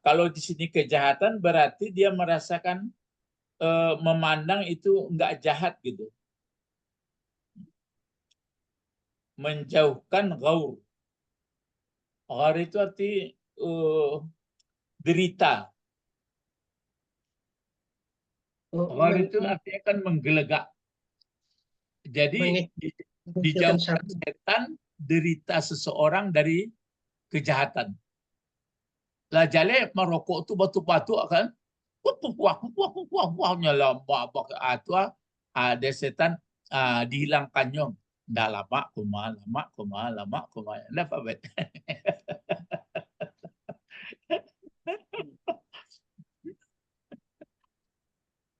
Kalau di sini kejahatan berarti dia merasakan memandang itu enggak jahat gitu. Menjauhkan gaur. Gaur itu arti derita. Gaur itu artinya kan menggelegak. Jadi dijauhkan setan derita seseorang dari kejahatan. Lah jale merokok tu batu-batu kan. Kuah nyelama ada setan dihilangkannya. Dah lama kuma. Kenapa bet?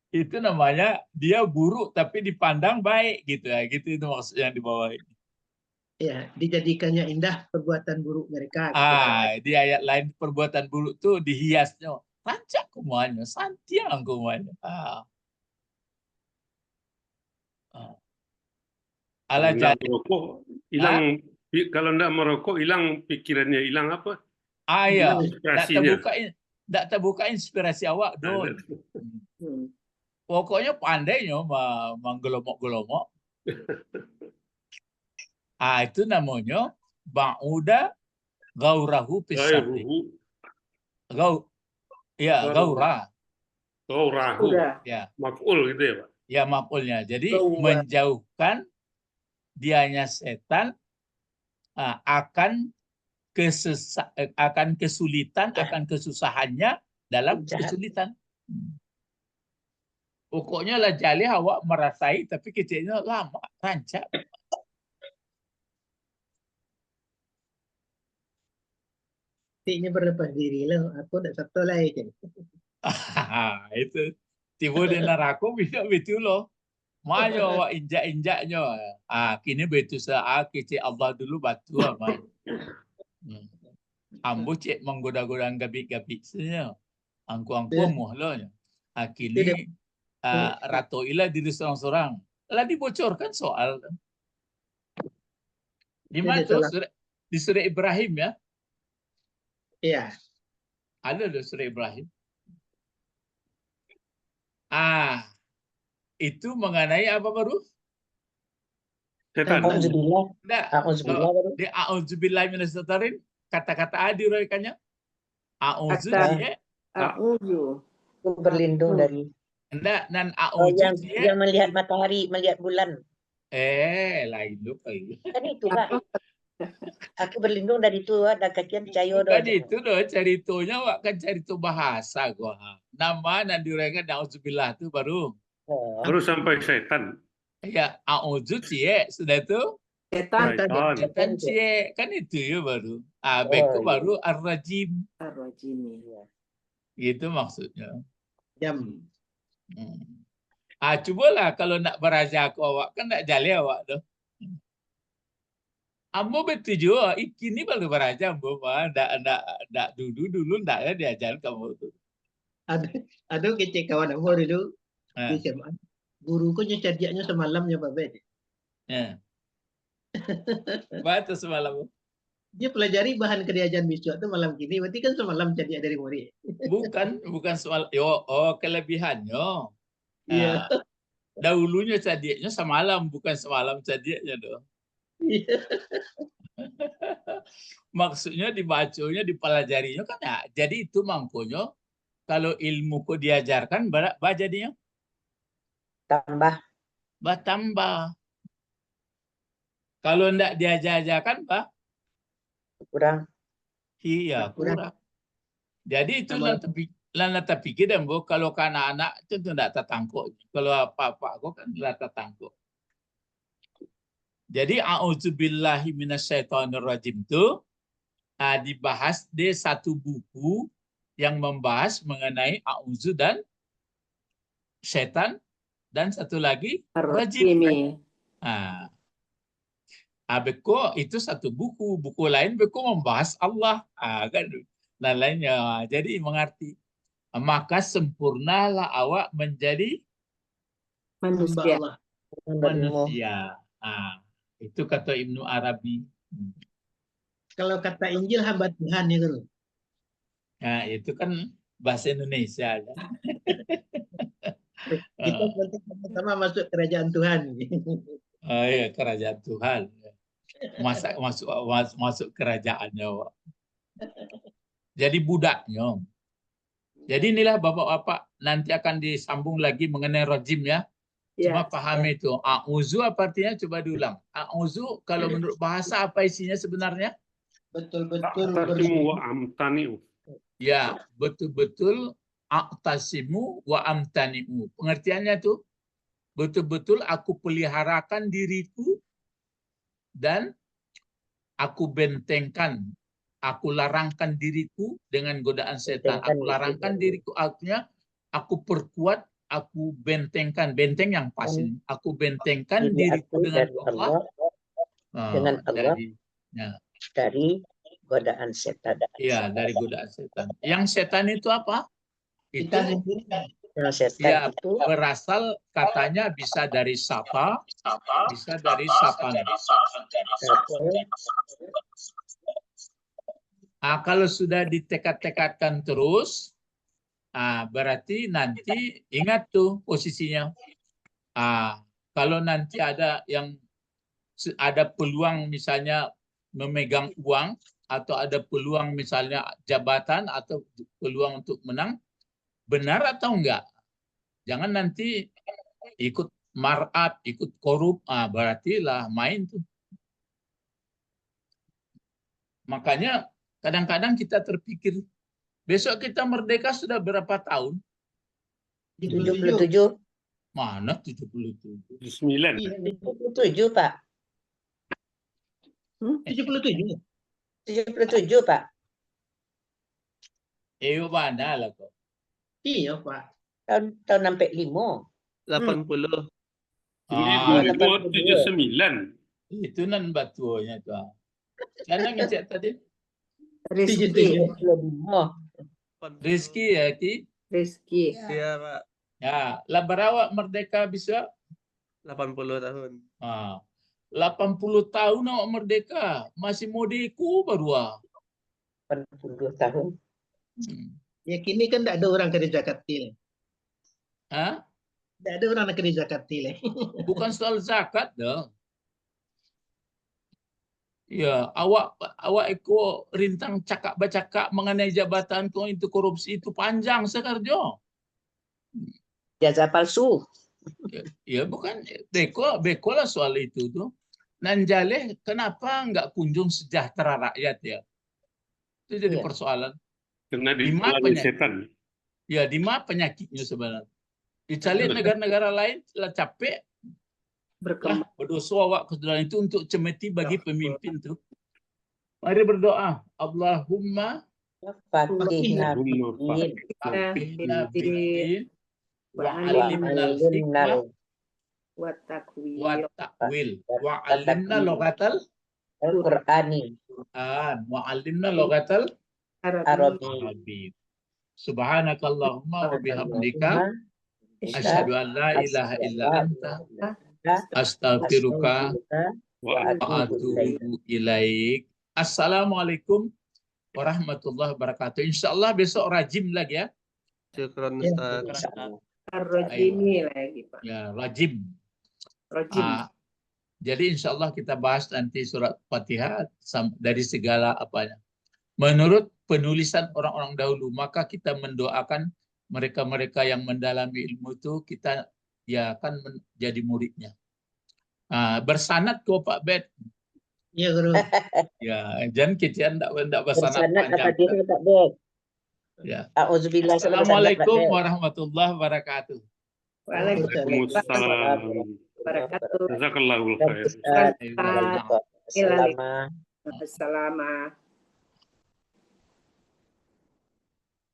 Itu namanya dia buruk tapi dipandang baik gitu ya. Gitu itu maksudnya di bawah ini. Ya, dijadikannya indah perbuatan buruk mereka. Di ayat lain perbuatan buruk tuh dihiasnya. rancak kumanya, santiang kumanya. Ala Kalau nggak jadi, merokok, hilang. Kalau nggak merokok, hilang pikirannya, hilang apa? ya, Inspirasinya. tak terbuka inspirasi awak don. Pokoknya pandainya menggelomok-gelomok. Itu namanya ba'uda gaurahu pisarri. Gairuhu, Gaura. gaurahu, Udah. Ya, maf'ul gitu ya Pak? ya maf'ulnya. Jadi Gaura. menjauhkan dianya setan akan kesulitan, akan kesusahannya dalam Jahat. kesulitan. Pokoknya lah jali awak merasai tapi kecilnya lama, rancak. Ini berlepas diri lah. Aku tak satu lagi. Itu tiba di neraka bisa betul loh. Mayo awak injak-injaknya. Kini betul kecil Allah dulu batu aman. Ambo cek menggoda-goda gabik-gabik saja. Angku-angku muhlanya. Kini Ratu Ilah diri seorang-seorang. Lah dibocorkan soal. Di mana tuh? Di surah Ibrahim ya? Iya. Ada loh surah Ibrahim. Itu mengenai apa baru? Setan. Auzubillah. Enggak. Auzubillah baru. Di a'udzubillahi minasyaitonir kata-kata adi roikannya. A'udzu Kata- cie. A'udzu. Aku berlindung dari Enggak, nan oh, a'udzu yang cie. melihat matahari, melihat bulan. Lain loh kayak. Kan itu Pak. Aku berlindung dari itu ada kajian cayo Bukan itu loh ceritanya, wak kan cerita bahasa gua. Nama nan direka na'udzubillah itu baru. Oh, Baru sampai setan. Ya, a'udzu cie sudah itu. Setan. Syaitan. Setan cie kan itu ya baru. Beku iya. baru ar-rajim. Ar-Rajim. Gitu maksudnya. Jam. Cubalah kalau nak beraja aku awak kan nak jali awak tuh. Ambo betul juga, kini baru beraja ambo mah, ndak dulu ndak ya diajar kamu tuh. Ada kecil kawan aku dulu di SMA. Guruku nyecadiaknya semalamnya Pak Bet. Batu semalam. Dia pelajari bahan kerjaan besok itu malam gini, berarti kan semalam cadiak dari murid. Bukan soal kelebihannya. Iya. Dahulunya cadiaknya semalam, bukan semalam cadiaknya doh. Iya. Maksudnya dibacanya, dipelajarinya kan ya. Jadi itu mangkonya kalau ilmu kok diajarkan berapa jadinya? tambah Tambah. Kalau ndak diajarkan Pak? kurang. Iya, kurang. Jadi itu lantas pikir dan bu kalau ke anak-anak itu ndak tertangkuk. Kalau apa-apa aku kan ndak tertangkuk. Jadi a'udzubillahi minasyaitonirrajim itu dibahas di satu buku yang membahas mengenai a'udzu dan setan dan satu lagi rajim. Beko itu satu buku lain beko membahas Allah kan dan lainnya. Jadi mengerti. Maka sempurnalah awak menjadi Manusia. manusia. Itu kata Ibnu Arabi. Kalau kata Injil hamba Tuhan ya Guru. Nah, itu kan bahasa Indonesia. Ya. Kita nanti sama-sama masuk kerajaan Tuhan. Iya, kerajaan Tuhan. Masuk kerajaannya. Jadi budaknya. Jadi inilah Bapak-bapak nanti akan disambung lagi mengenai rajim ya. Cuma pahami itu. A'udzu apa artinya? Coba diulang. A'udzu kalau menurut bahasa apa isinya sebenarnya? Betul-betul A'tasimu wa amtani'u. Ya, betul-betul a'tasimu wa amtani'u. Pengertiannya tuh betul-betul aku peliharakan diriku dan aku bentengkan, aku larangkan diriku dengan godaan setan. Aku larangkan diriku, artinya aku perkuat, aku bentengkan, benteng yang pas ini. Aku bentengkan diriku dengan Allah. Dengan Allah dari godaan setan. Iya, dari godaan setan. Yang setan itu apa? itu Kita sendiri Setan ya itu berasal katanya bisa dari sapa, bisa dari sapang. Kalau sudah ditekad-tekadkan terus, berarti nanti ingat tuh posisinya. Kalau nanti ada peluang misalnya memegang uang atau ada peluang misalnya jabatan atau peluang untuk menang, benar atau enggak? Jangan nanti ikut markup, ikut korup, berarti lah main tuh. Makanya kadang-kadang kita terpikir, besok kita merdeka sudah berapa tahun? 77. Mana 77? 9. Iya, 77, Pak. 77. 77, Pak. Mana lah kok? Iya, Pak. Tahun sampai 5. 80. Ini Ah, 2079. itu nan batunya tuh. Siapa ngecek tadi? Rizki. 25. Rizky ya, Ki? Rizki. Iya, Pak. Ya, lah berawak merdeka bisa 80 tahun. 80 tahun awak merdeka, masih modeko baru. 80 tahun. Ya kini kan tidak ada orang kerja katil. Hah? Tidak ada orang kerja katil. Bukan soal zakat dah. Ya, awak eko rintang cakap bacakak mengenai jabatan kau itu korupsi itu panjang sekarang. Jasa palsu. Ya bukan beko lah soal itu tuh. Nanjale kenapa nggak kunjung sejahtera rakyat ya? Itu jadi Iya. persoalan. Karena Di mana dihalangi setan. Ya di mana penyakitnya sebenarnya? Dicari negara-negara lain lah capek Berkembang. berdosa awak ke dalam itu untuk cemeti bagi pemimpin tuh. Mari berdoa. Allahumma Fatihna Allahumma bid. faqihna Bid. bid wa Wa alimna al-hikmah Wa takwil. wa ta'wil wa alimna lughatal Al-Qur'ani. Quran wa alimna lughatal Arabi. Arabi. Subhanakallahumma wa bihamdika asyhadu an la ilaha illa anta astaghfiruka wa atubu ilaik. Assalamualaikum warahmatullahi wabarakatuh. Insyaallah besok rajim lagi ya. Syukran, Ya. Ustaz. Ar-Rajimi lagi, Pak. Ya, rajim. Rajim. Jadi insyaallah kita bahas nanti surat Fatihah dari segala apanya. Menurut penulisan orang-orang dahulu, maka kita mendoakan mereka-mereka yang mendalami ilmu itu, kita ya akan menjadi muridnya. Bersanad kok Pak Bet. Iya, Guru. Ya, jangan kita tidak bersanad Bersanad apa panjang. dia tak baik. Ya. Auzubillah. Assalamualaikum warahmatullahi wabarakatuh. Waalaikumsalam. Wabarakatuh. Jazakallahu khair. Assalamualaikum. Assalamualaikum.